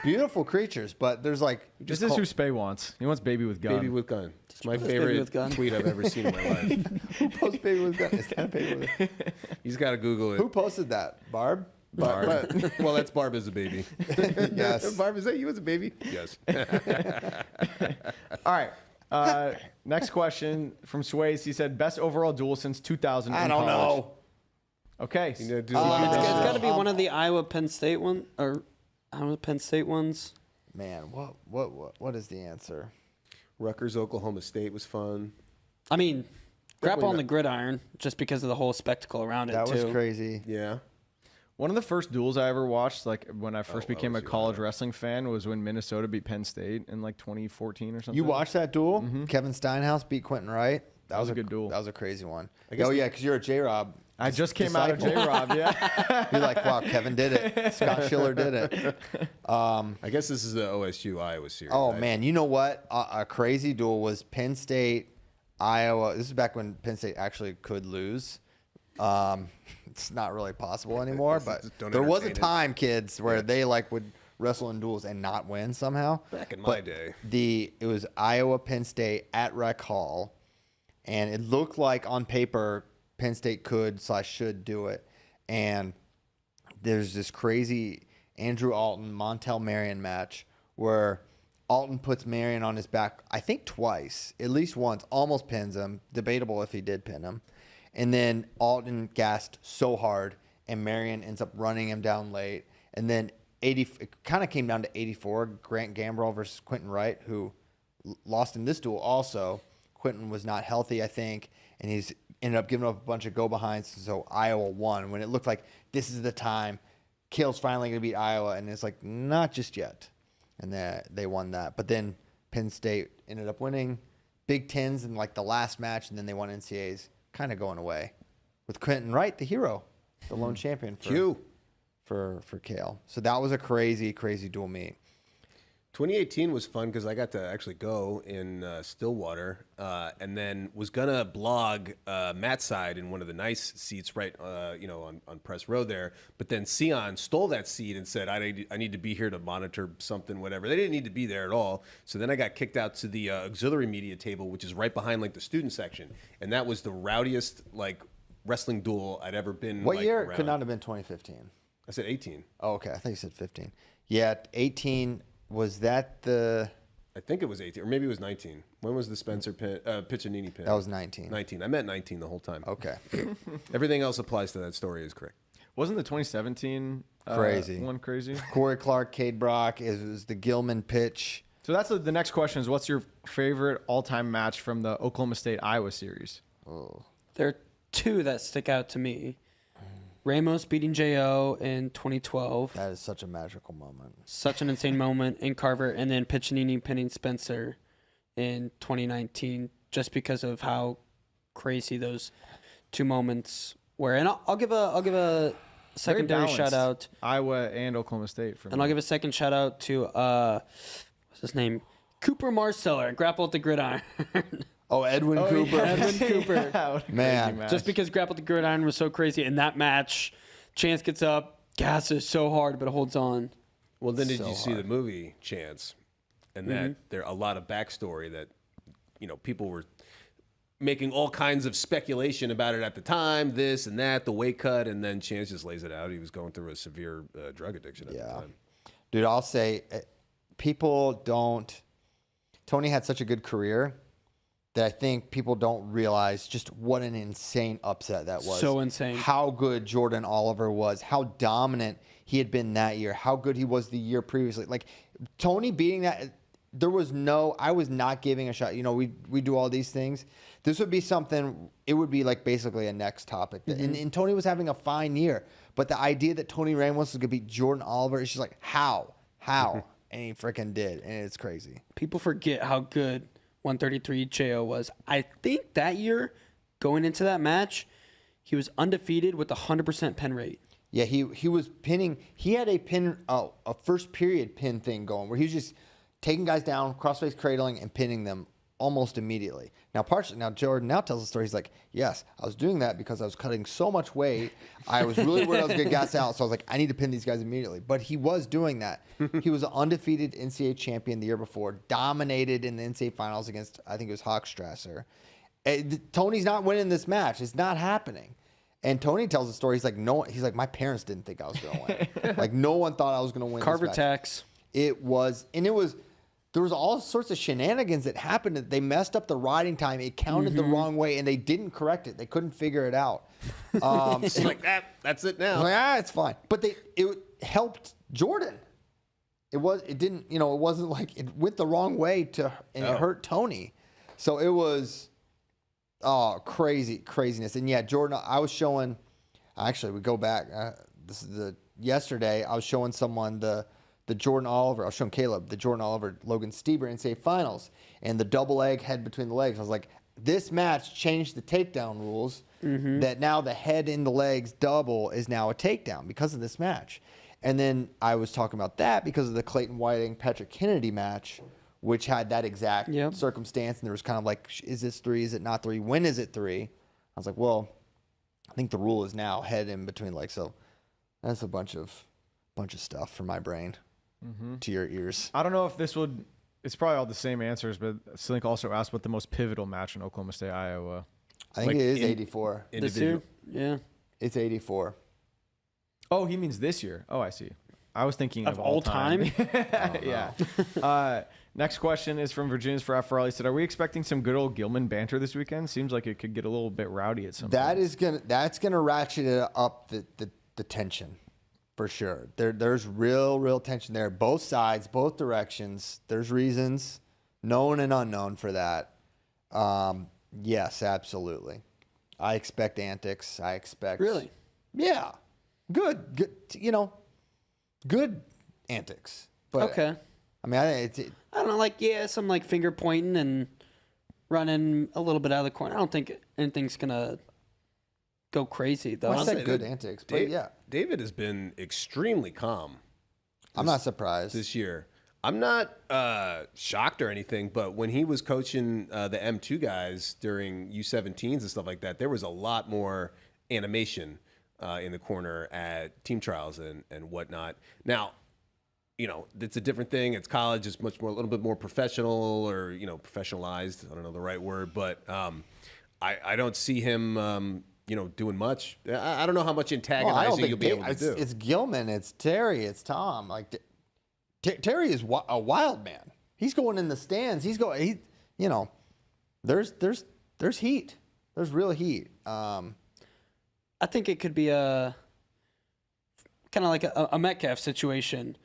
Beautiful creatures, but there's like
This is who Spay wants. He wants baby with gun.
Baby with gun. It's my
Baby
favorite
with gun.
tweet I've ever seen in my life.
who posts baby with gun? Is that a baby with
He's got to Google it.
Who posted that? Barb?
Barb. Well, that's Barb as a baby.
Yes.
Barb, is that you as a baby? Yes.
All right. Next question from Sways. He said, best overall duel since 2000
I
in
don't
college.
know.
Okay.
You know, do
It's got to be one of the Iowa Penn State one or Iowa Penn State ones.
Man, what is the answer?
Rutgers, Oklahoma State was fun.
I mean, grapple
Definitely
on the gridiron just because of the whole spectacle around
That
it
was
too.
crazy.
Yeah.
One of the first duels I ever watched, like when I first became a
was you,
college wrestling fan, was when Minnesota beat Penn State in like 2014 or something.
You watched that duel? Kevin Steinhaus beat Quentin Wright. That was
a good duel.
That was a crazy one.
guess
Oh yeah, because you're a J-Rob.
I just came out of J-Rob, yeah.
You're like, wow, Kevin did it. Scott Schiller did it.
I guess this is the OSU Iowa series.
Oh
right?
man, you know what? A crazy duel was Penn State, Iowa. This is back when Penn State actually could lose. It's not really possible anymore, but
Don't
there was a
entertain it.
time, kids, where they like would wrestle in duels and not win somehow.
Back in my day.
It was Iowa Penn State at Rec Hall, and it looked like on paper Penn State could/should do it. And there's this crazy Andrew Alton Montel Marion match where Alton puts Marion on his back, I think twice, at least once, almost pins him. Debatable if he did pin him. And then Alton gassed so hard, and Marion ends up running him down late. And then it kind of came down to 84, Grant Gambrell versus Quentin Wright, who lost in this duel also. Quentin was not healthy, I think, and he's ended up giving up a bunch of go-behinds, so Iowa won when it looked like this is the time. Cale's finally going to beat Iowa, and it's like, not just yet. And they won that. But then Penn State ended up winning Big Tens in like the last match, and then they won NCAAs, kind of going away with Quentin Wright, the hero, the lone champion for Cale. So that was a crazy, crazy dual meet.
2018 was fun because I got to actually go in Stillwater, and then was gonna blog Matt's side in one of the nice seats right, on Press Row there. But then Sion stole that seat and said, "I need to be here to monitor something, whatever." They didn't need to be there at all. So then I got kicked out to the auxiliary media table, which is right behind like the student section, and that was the rowdiest like wrestling duel I'd ever been.
What year?
Around.
Could not have been 2015.
I said 18.
Oh, okay. I thought you said 15. Yeah, 18. Was that the...
I think it was 18, or maybe it was 19. When was the Spencer Piccinini pin?
That was 19.
19. I meant 19 the whole time.
Okay.
Everything else applies to that story is correct.
Wasn't the 2017
Crazy.
one crazy?
Corey Clark, Cade Brock, is the Gilman pitch.
So that's the next question is, what's your favorite all-time match from the Oklahoma State-Iowa series?
Oh.
There are two that stick out to me. Ramos beating J.O. in 2012.
That is such a magical moment.
Such an insane moment in Carver. And then Piccinini pinning Spencer in 2019 just because of how crazy those two moments were. And I'll give a secondary shout out.
Iowa and Oklahoma State.
And I'll give a second shout out to, what's his name? Cooper Marsteller, Grapple at the Gridiron.
Oh, Edwin Cooper.
Yeah. Edwin Cooper.
What a
Man.
crazy
Just because Grapple at the Gridiron was so crazy. In that match, Chance gets up, gasses so hard, but holds on.
Well, then did
So
you see
hard.
the movie Chance? And that there a lot of backstory that, people were making all kinds of speculation about it at the time, this and that, the weight cut, and then Chance just lays it out. He was going through a severe drug addiction at the time.
Dude, I'll say, people don't... Tony had such a good career that I think people don't realize just what an insane upset that was.
So insane.
How good Jordan Oliver was, how dominant he had been that year, how good he was the year previously. Like, Tony beating that, I was not giving a shot. We do all these things. This would be something, it would be like basically a next topic. And Tony was having a fine year. But the idea that Tony Ramos was going to beat Jordan Oliver, it's just like, how? And he freaking did. And it's crazy.
People forget how good 133 JO was. I think that year, going into that match, he was undefeated with a 100% pin rate.
Yeah, he was pinning. He had a first period pin thing going where he was just taking guys down, crossface cradling, and pinning them almost immediately. Now Jordan now tells the story. He's like, yes, I was doing that because I was cutting so much weight. I was really worried I was going to gas out, so I was like, I need to pin these guys immediately. But he was doing that. He was an undefeated NCAA champion the year before, dominated in the NCAA finals against, I think it was Hochstrasser. Tony's not winning this match. It's not happening. And Tony tells the story. He's like, no. He's like, my parents didn't think I was going to win. Like, no one thought I was going to win.
Carver
this match.
tax.
There was all sorts of shenanigans that happened. They messed up the riding time. It counted the wrong way, and they didn't correct it. They couldn't figure it out.
It's like that's it now.
Like, it's fine. But it helped Jordan. It wasn't like it went the wrong way it hurt Tony. So it was craziness. And yeah, Jordan, I was showing. Actually, we go back. This is yesterday. I was showing someone the Jordan Oliver, I was showing Caleb, the Jordan Oliver, Logan Stieber NCAA finals, and the double leg head between the legs. I was like, this match changed the takedown rules, that now the head in the legs double is now a takedown because of this match. And then I was talking about that because of the Clayton Whiting, Patrick Kennedy match, which had that exact circumstance. And there was kind of like, is this 3? Is it not 3? When is it 3? I was like, well, I think the rule is now head in between legs. So that's a bunch of stuff for my brain. to your ears.
I don't know if this would. It's probably all the same answers, but Slink also asked what the most pivotal match in Oklahoma State, Iowa.
I think
Like
it is
in-
84.
This year? Yeah.
It's 84.
Oh, he means this year. Oh, I see. I was thinking
Of
of
all time?
Yeah. Next question is from Virginia's for FRL. He said, "Are we expecting some good old Gilman banter this weekend? Seems like it could get a little bit rowdy at some point."
That's gonna ratchet it up the tension, for sure. There's real tension there. Both sides, both directions. There's reasons, known and unknown, for that. Yes, absolutely. I expect antics. I expect
Really?
Yeah, good. Good antics. But
Okay.
I mean, I think
I don't know, some finger pointing and running a little bit out of the corner. I don't think anything's gonna go crazy though.
I
I'll
said
say
good
that
antics, but yeah,
David has been extremely calm
I'm not surprised.
this year. I'm not shocked or anything, but when he was coaching the M2 guys during U17s and stuff like that, there was a lot more animation in the corner at team trials and whatnot. Now, it's a different thing. It's college. It's a little bit more professional or, professionalized. I don't know the right word, but I don't see him, doing much. I don't know how much
Well, I don't
antagonizing
think
you'll be able to
it's,
do.
It's Gilman, it's Terry, it's Tom. Terry is a wild man. He's going in the stands. There's heat. There's real heat.
I think it could be a kind of like a Metcalf situation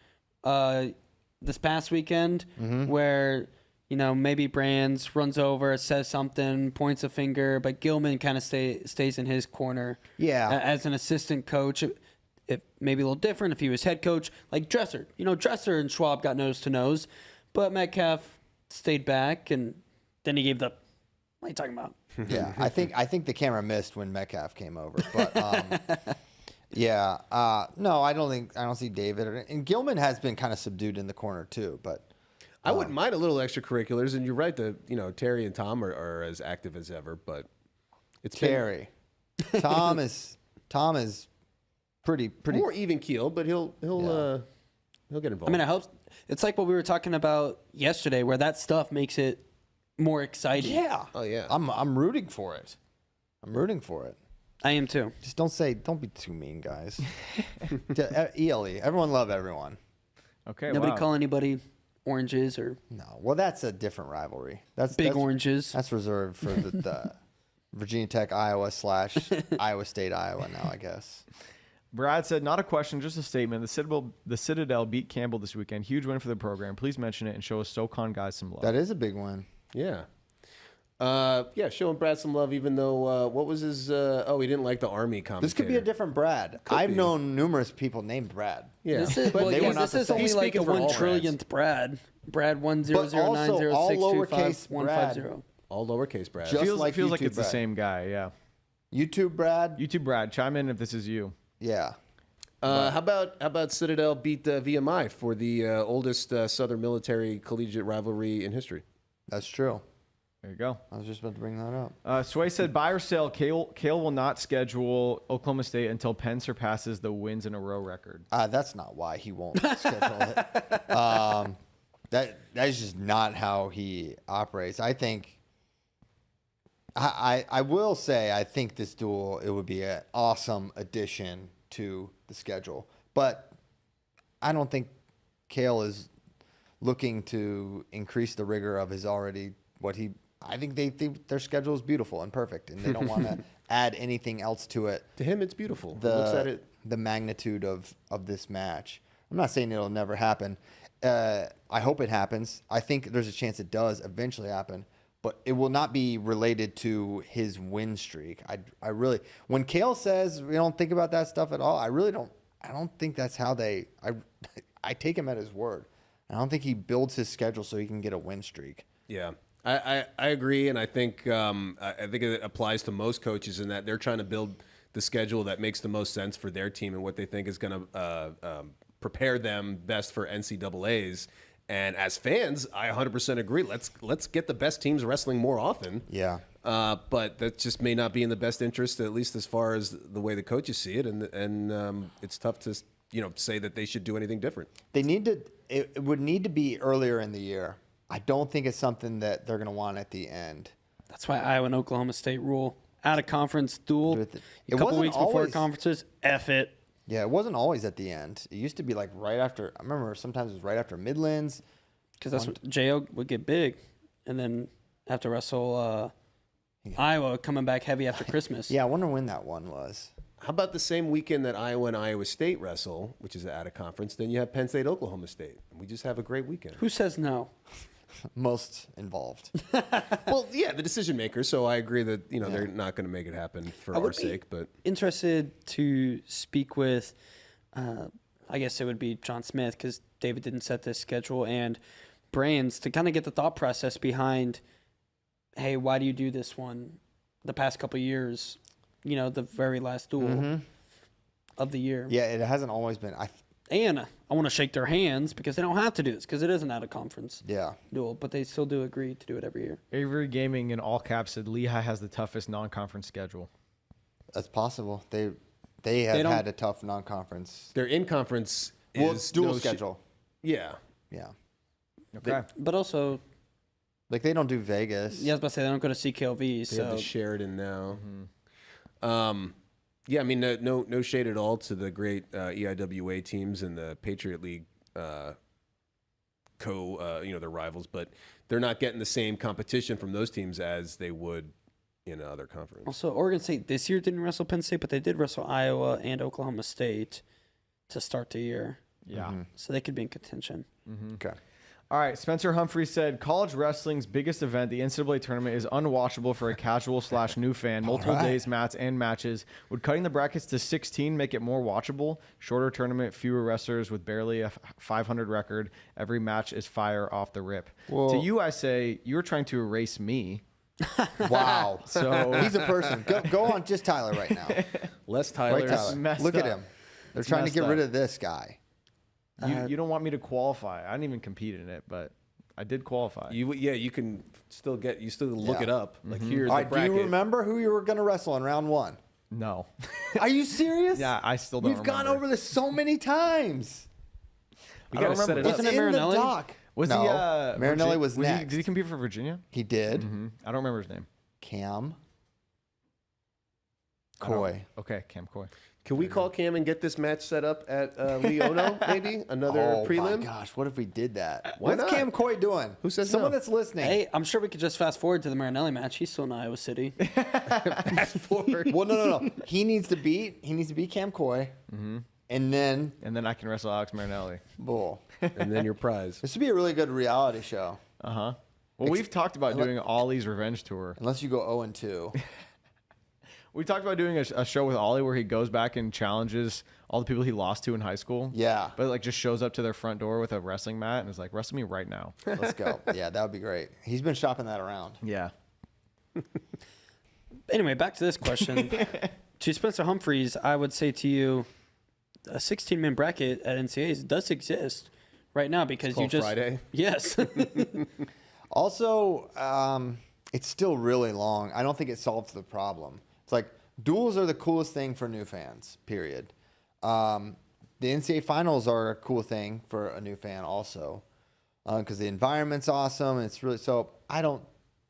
this past weekend where, maybe Brands runs over, says something, points a finger, but Gilman kind of stays in his corner.
Yeah.
As an assistant coach, it may be a little different if he was head coach. Like Dresser. Dresser and Schwab got nose to nose, but Metcalf stayed back, and then he gave the, what are you talking about?
Yeah, I think the camera missed when Metcalf came over, but yeah, no, I don't see David, and Gilman has been kind of subdued in the corner too, but
I wouldn't mind a little extracurriculars, and you're right that Terry and Tom are as active as ever, but it's
Terry, Tom is pretty
more even keel, but he'll get involved.
I mean, I hope it's like what we were talking about yesterday, where that stuff makes it more exciting.
Yeah.
Oh, yeah.
I'm rooting for it.
I am too.
Just don't be too mean, guys. ELE, everyone love everyone.
Okay,
Nobody
wow.
call anybody oranges or
No, well, that's a different rivalry. That's
oranges.
That's reserved for the Virginia Tech, Iowa / Iowa State, Iowa now, I guess.
Brad said, "Not a question, just a statement. The Citadel beat Campbell this weekend. Huge win for the program. Please mention it and show us SoCon guys some love."
That is a big one.
Yeah. Showing Brad some love, even though, what was his, he didn't like the Army commentator.
This could be a different Brad. I've known numerous people named Brad.
Yeah.
This is,
But they were not
this
the
is
same.
only
He's
like
speaking
the
for all
1 trillionth Brad. Brad 10090625150.
All lowercase Brad.
Just
feels
like
feels like
YouTube
it's the
Brad.
same guy, yeah.
YouTube Brad.
YouTube Brad, chime in if this is you.
Yeah.
How about Citadel beat VMI for the oldest Southern military collegiate rivalry in history?
That's true.
There you go.
I was just about to bring that up.
Sway said, "Buy or sell, Kale will not schedule Oklahoma State until Penn surpasses the wins in a row record."
That's not why he won't schedule it. That is just not how he operates. I think. I will say I think this duel it would be an awesome addition to the schedule, but I don't think Kale is looking to increase the rigor of his already what he. I think they think their schedule is beautiful and perfect, and they don't want to add anything else to it.
To him, it's beautiful. He looks at it.
The magnitude of this match. I'm not saying it'll never happen. I hope it happens. I think there's a chance it does eventually happen, but it will not be related to his win streak. I really, when Kale says we don't think about that stuff at all, I really don't. I don't think that's how they. I take him at his word. I don't think he builds his schedule so he can get a win streak.
Yeah. I agree, and I think it applies to most coaches in that they're trying to build the schedule that makes the most sense for their team and what they think is going to prepare them best for NCAAs. And as fans, I 100% agree. Let's get the best teams wrestling more often.
Yeah.
But that just may not be in the best interest, at least as far as the way the coaches see it, and it's tough to say that they should do anything different.
They need to. It would need to be earlier in the year. I don't think it's something that they're going to want at the end.
That's why Iowa and Oklahoma State rule out of conference duel.
It
A couple
wasn't
weeks before
always-
conferences, F it.
Yeah, it wasn't always at the end. It used to be like right after. I remember sometimes it was right after Midlands.
Because that's what Jo would get big, and then have to wrestle Iowa coming back heavy after Christmas.
Yeah, I wonder when that one was.
How about the same weekend that Iowa and Iowa State wrestle, which is out of conference? Then you have Penn State, Oklahoma State. We just have a great weekend.
Who says no?
Most involved.
Well, yeah, the decision makers. So I agree that they're not going to make it happen for our sake. But
Interested to speak with, I guess it would be John Smith because David didn't set this schedule, and Brains to kind of get the thought process behind, hey, why do you do this one the past couple of years? The very last duel of the year.
Yeah, it hasn't always been.
And I want to shake their hands because they don't have to do this because it is an out of conference
Yeah.
duel, but they still do agree to do it every year.
Avery Gaming in all caps said Lehigh has the toughest non-conference schedule.
That's possible. They have
don't-
had a tough non-conference.
their in conference
Well,
is
dual
no
schedule.
Yeah.
Yeah.
Okay.
But also,
Like they don't do Vegas.
yeah, I was about to say they don't go to CKLV,
They have
so
the Sheridan now. Yeah, I mean, no shade at all to the great EIWA teams and the Patriot League their rivals, but they're not getting the same competition from those teams as they would in other conferences.
also Oregon State this year didn't wrestle Penn State, but they did wrestle Iowa and Oklahoma State to start the year,
Yeah.
so they could be in contention.
Okay.
All right. Spencer Humphrey said college wrestling's biggest event, the NCAA tournament, is unwatchable for a casual/new fan. Multiple
right.
days, mats, and matches. Would cutting the brackets to 16 make it more watchable? Shorter tournament, fewer wrestlers with barely a 500 record. Every match is fire off the rip.
Well-
To you, I say you're trying to erase me.
Wow.
So
He's a person. Go on just Tyler right now.
Les
Right,
Tyler's
Tyler.
messed
Look at
up.
him. They're
It's
trying to
messed
get rid
up.
of this guy.
you don't want me to qualify. I didn't even compete in it, but I did qualify.
you can still look
Yeah.
it up. Like here's
All
the
right, do
bracket.
you remember who you were going to wrestle in round one?
No.
Are you serious?
Yeah, I still don't
We've gone
remember.
over this so many times.
We
I don't
gotta set it
remember.
up.
It's
Wasn't it
in the
Marinelli?
doc.
Was
no,
he?
Marinelli was
he,
next.
did he compete for Virginia?
He did.
I don't remember his name.
Cam
I don't-
Coy.
Okay, Cam Coy.
Can we call Cam and get this match set up at Leono? Maybe another
Oh
prelim.
my gosh, what if we did that?
Why
What's
not?
Cam Coy doing?
Who says
Someone
no?
that's listening.
Hey, I'm sure we could just fast forward to the Marinelli match. He's still in Iowa City.
Forward.
Well, no. He needs to beat Cam Coy, and then
And then I can wrestle Alex Marinelli.
bull.
And then your prize.
This would be a really good reality show,
Well, we've talked about doing Ollie's revenge tour.
unless you go 0-2.
We talked about doing a show with Ollie where he goes back and challenges all the people he lost to in high school.
Yeah.
But like just shows up to their front door with a wrestling mat and is like, wrestle me right now.
Let's go. Yeah, that would be great. He's been shopping that around.
Yeah.
Anyway, back to this question. To Spencer Humphreys, I would say to you, a 16-man bracket at NCAAs does exist right now because you
called
just
Friday?
Yes.
Also, it's still really long. I don't think it solves the problem. It's like duels are the coolest thing for new fans, period. The NCAA finals are a cool thing for a new fan also because the environment's awesome. And it's really so I don't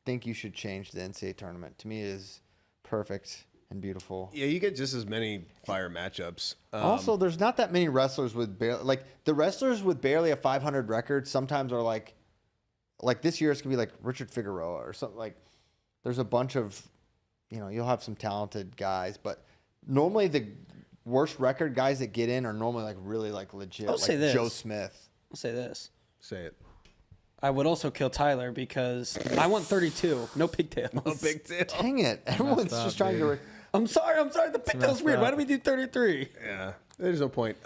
think you should change the NCAA tournament. To me, it is perfect and beautiful.
Yeah, you get just as many fire matchups.
Also, there's not that many wrestlers with the wrestlers with barely a 500 record sometimes are like this year it's gonna be like Richard Figueroa or something. Like there's a bunch of you'll have some talented guys, but normally the worst record guys that get in are normally like really like legit.
I'll
like
say this.
Joe Smith.
I'll say this.
Say it.
I would also kill Tyler because I want 32. No pigtails.
No big deal.
Dang it! Everyone's
up,
just trying to.
I'm sorry. The pigtail's
messed
weird. Why
up.
do we do 33?
Yeah, there's no point.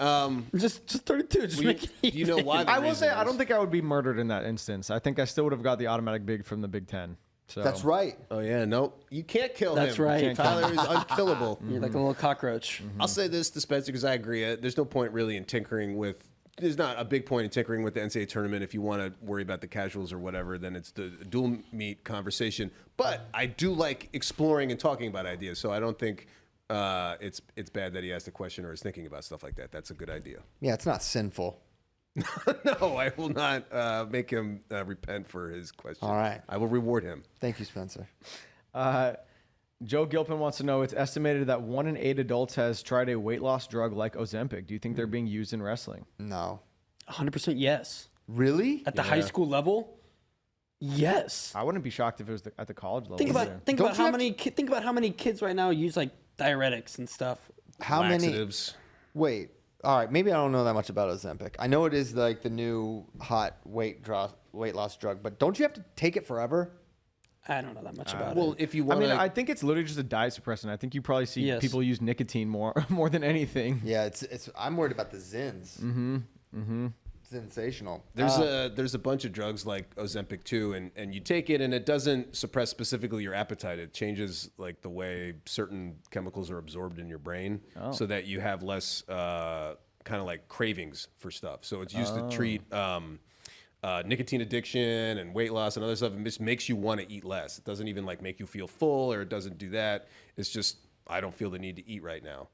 Just 32. Just make it
You know why? the
I will
reason
say I
is-
don't think I would be murdered in that instance. I think I still would have got the automatic big from the Big Ten. So
That's right.
Oh yeah, no, you can't kill
That's
him.
right.
Can't kill
Tyler is unkillable.
You're like a little cockroach.
I'll say this to Spencer because I agree. There's no point really in tinkering with. There's not a big point in tinkering with the NCAA tournament. If you want to worry about the casuals or whatever, then it's the dual meet conversation. But I do like exploring and talking about ideas. So I don't think it's bad that he asked a question or is thinking about stuff like that. That's a good idea.
Yeah, it's not sinful.
No, I will not make him repent for his question.
All right.
I will reward him.
Thank you, Spencer.
Joe Gilpin wants to know, it's estimated that 1 in 8 adults has tried a weight loss drug like Ozempic. Do you think they're being used in wrestling?
No.
100% yes.
Really?
At the high school level, yes.
I wouldn't be shocked if it was at the college level.
Think
either.
about how many kids right now use like diuretics and stuff.
How many?
Laxatives.
Wait. All right. Maybe I don't know that much about Ozempic. I know it is like the new hot weight loss drug, but don't you have to take it forever?
I don't know that much about
Well,
it.
if you
I
want
mean, I think it's literally just a diet suppressant. I think you probably see
Yes.
people use nicotine more than anything.
Yeah. It's. I'm worried about the Zins. Sensational.
there's a bunch of drugs like Ozempic too, and you take it and it doesn't suppress specifically your appetite. It changes like the way certain chemicals are absorbed in your brain, so that you have less kind of like cravings for stuff. So it's used to treat nicotine addiction and weight loss and other stuff. It just makes you want to eat less. It doesn't even like make you feel full, or it doesn't do that. It's just I don't feel the need to eat right now.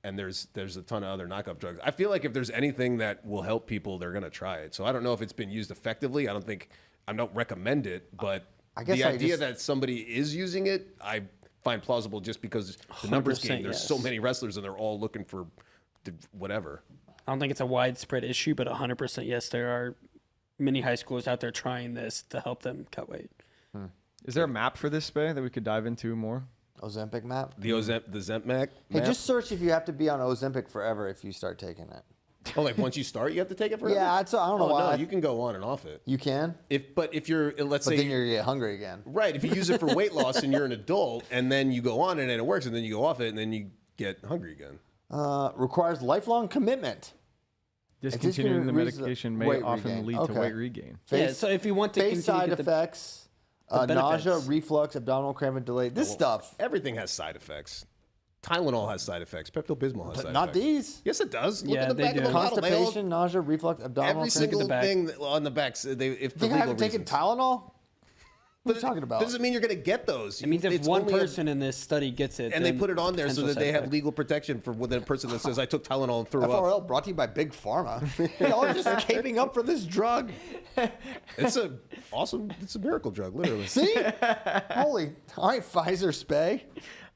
And there's a ton of other knockoff drugs. I feel like if there's anything that will help people, they're gonna try it. So I don't know if it's been used effectively. I don't recommend it, but
I guess
the
I
idea
just-
that somebody is using it, I find plausible just because the numbers
100%
game. There's so
yes.
many wrestlers and they're all looking for whatever.
I don't think it's a widespread issue, but 100% yes, there are many high schoolers out there trying this to help them cut weight.
Is there a map for this, Spay, that we could dive into more?
Ozempic map.
The Zemmac.
Hey, just search if you have to be on Ozempic forever if you start taking it.
Oh, like once you start, you have to take it forever.
Yeah, I don't know
Oh
why.
no, you can go on and off it.
You can,
But if you're let's
but
say
then you're gonna get hungry again.
right, if you use it for weight loss and you're an adult, and then you go on it and it works, and then you go off it and then you get hungry again.
Requires lifelong commitment.
Discontinuing the
reason-
medication may
weight
often
regain.
lead
Okay.
to weight regain.
Yeah, so if you want to
face
continue
side
to get
effects,
the
nausea,
benefits.
reflux, abdominal cramp, and delay. This stuff,
Everything has side effects. Tylenol has side effects. Pepto-Bismol has
but
side
not
effects.
these.
Yes, it does. Look
Yeah,
at the
they
back of
do.
the bottle. They all-
Constipation, nausea, reflux, abdominal
Every
cramp.
single
back.
thing on the backs, if for
Think I
legal
haven't taken
reasons.
Tylenol? What are you talking about?
Doesn't mean you're going to get those.
It means if
It's
one
only a-
person in this study gets it,
and they
then
put it on there so
potential
that they
side
have
effect.
legal protection for the person that says I took Tylenol and threw up.
FRL brought to you by Big Pharma. Y'all are just caping up for this drug.
It's a miracle drug, literally.
See? Holy. All right, Pfizer Spay.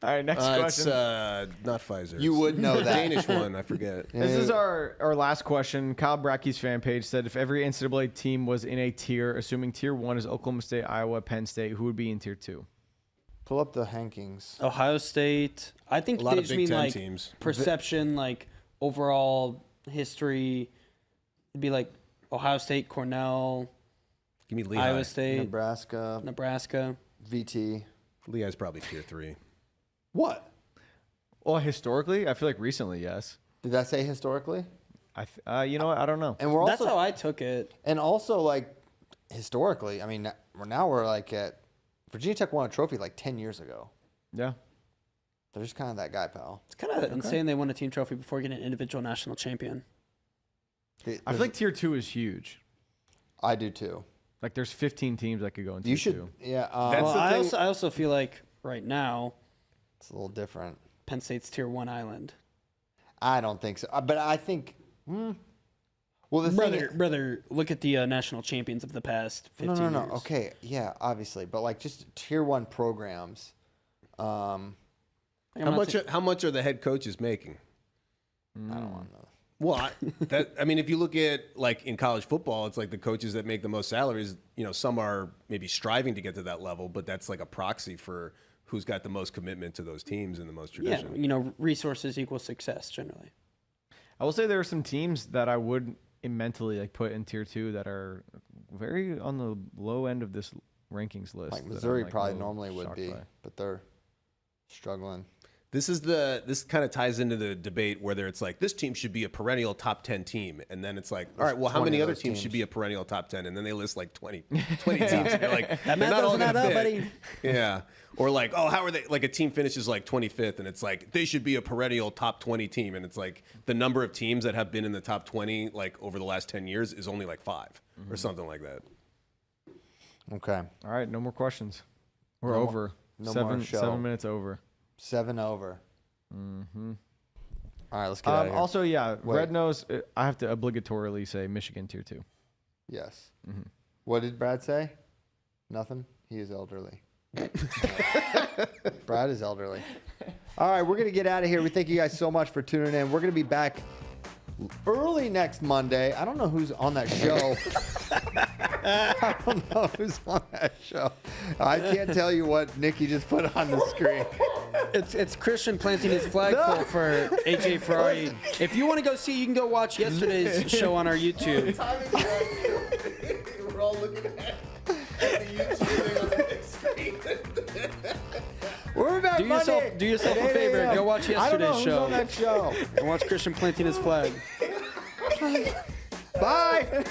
All right, next
It's
question.
not Pfizer.
You would know
The
that.
Danish one, I forget.
This is our last question. Kyle Bracke's fan page said, if every NCAA team was in a tier, assuming tier 1 is Oklahoma State, Iowa, Penn State, who would be in tier 2?
Pull up the hankings.
Ohio State. I think
A lot
they
of
just
Big
mean
Ten
like
teams.
perception, like overall history. It'd be like Ohio State, Cornell,
Give me Lehigh.
Iowa State,
Nebraska,
Nebraska.
VT.
Lehigh's probably tier 3.
What?
Well, historically, I feel like recently, yes.
Did that say historically?
You know what? I don't know.
And we're
That's
also
how I took it.
and also like historically, I mean now we're like at Virginia Tech won a trophy like 10 years ago.
Yeah.
They're just kind of that guy, pal.
It's kind of insane they won a team trophy before getting an individual national champion.
I feel like tier 2 is huge.
I do too.
Like there's 15 teams that could go in tier
You should,
2.
yeah.
That's
Well,
the
I
thing-
also feel like right now
It's a little different.
Penn State's tier 1 island.
I don't think so, but I think. Well, the thing.
Brother, look at the national champions of the past 15
No.
years.
Okay, yeah, obviously, but like just tier 1 programs.
I'm
How
not
much?
saying-
How much are the head coaches making?
I don't want to know.
Well, I mean, if you look at like in college football, it's like the coaches that make the most salaries. You know, some are maybe striving to get to that level, but that's like a proxy for who's got the most commitment to those teams and the most
Yeah,
tradition.
resources equal success generally.
I will say there are some teams that I would mentally like put in tier 2 that are very on the low end of this rankings list.
Like
that I'm,
Missouri
like,
probably
a little
normally would
shocked
be,
by.
but they're struggling.
This kind of ties into the debate whether it's like this team should be a perennial top 10 team, and then it's like, all right, well, how
20
many
of
other
those
teams should
teams.
be a perennial top 10, and then they list like 20 teams, and you're like,
That
they're
math
not all
doesn't add
gonna
up,
fit.
buddy.
Yeah, or like, oh, how are they? Like a team finishes like 25th, and it's like they should be a perennial top 20 team, and it's like the number of teams that have been in the top 20 like over the last 10 years is only like 5 or something like that.
Okay.
All right, no more questions. We're
No more-
over.
no more show.
7 minutes over.
7 over. Mm-hmm. All right, let's get out of here.
Also, yeah,
Wait.
Red Nose, I have to obligatorily say Michigan tier 2.
Yes. Mm-hmm. What did Brad say? Nothing? He is elderly. Brad is elderly. All right, we're going to get out of here. We thank you guys so much for tuning in. We're going to be back early next Monday. I don't know who's on that show. I don't know who's on that show. I can't tell you what Nikki just put on the screen.
It's Christian planting his flagpole for AJ Ferrari. If you want to go see, you can go watch yesterday's show on our YouTube.
We're all looking at the YouTube thing on the big screen.
We're back Monday.
Do yourself a
at 8
favor.
a.m.
Go watch
I don't know
yesterday's
who's
show.
on that show.
And watch Christian planting his flag.
Bye.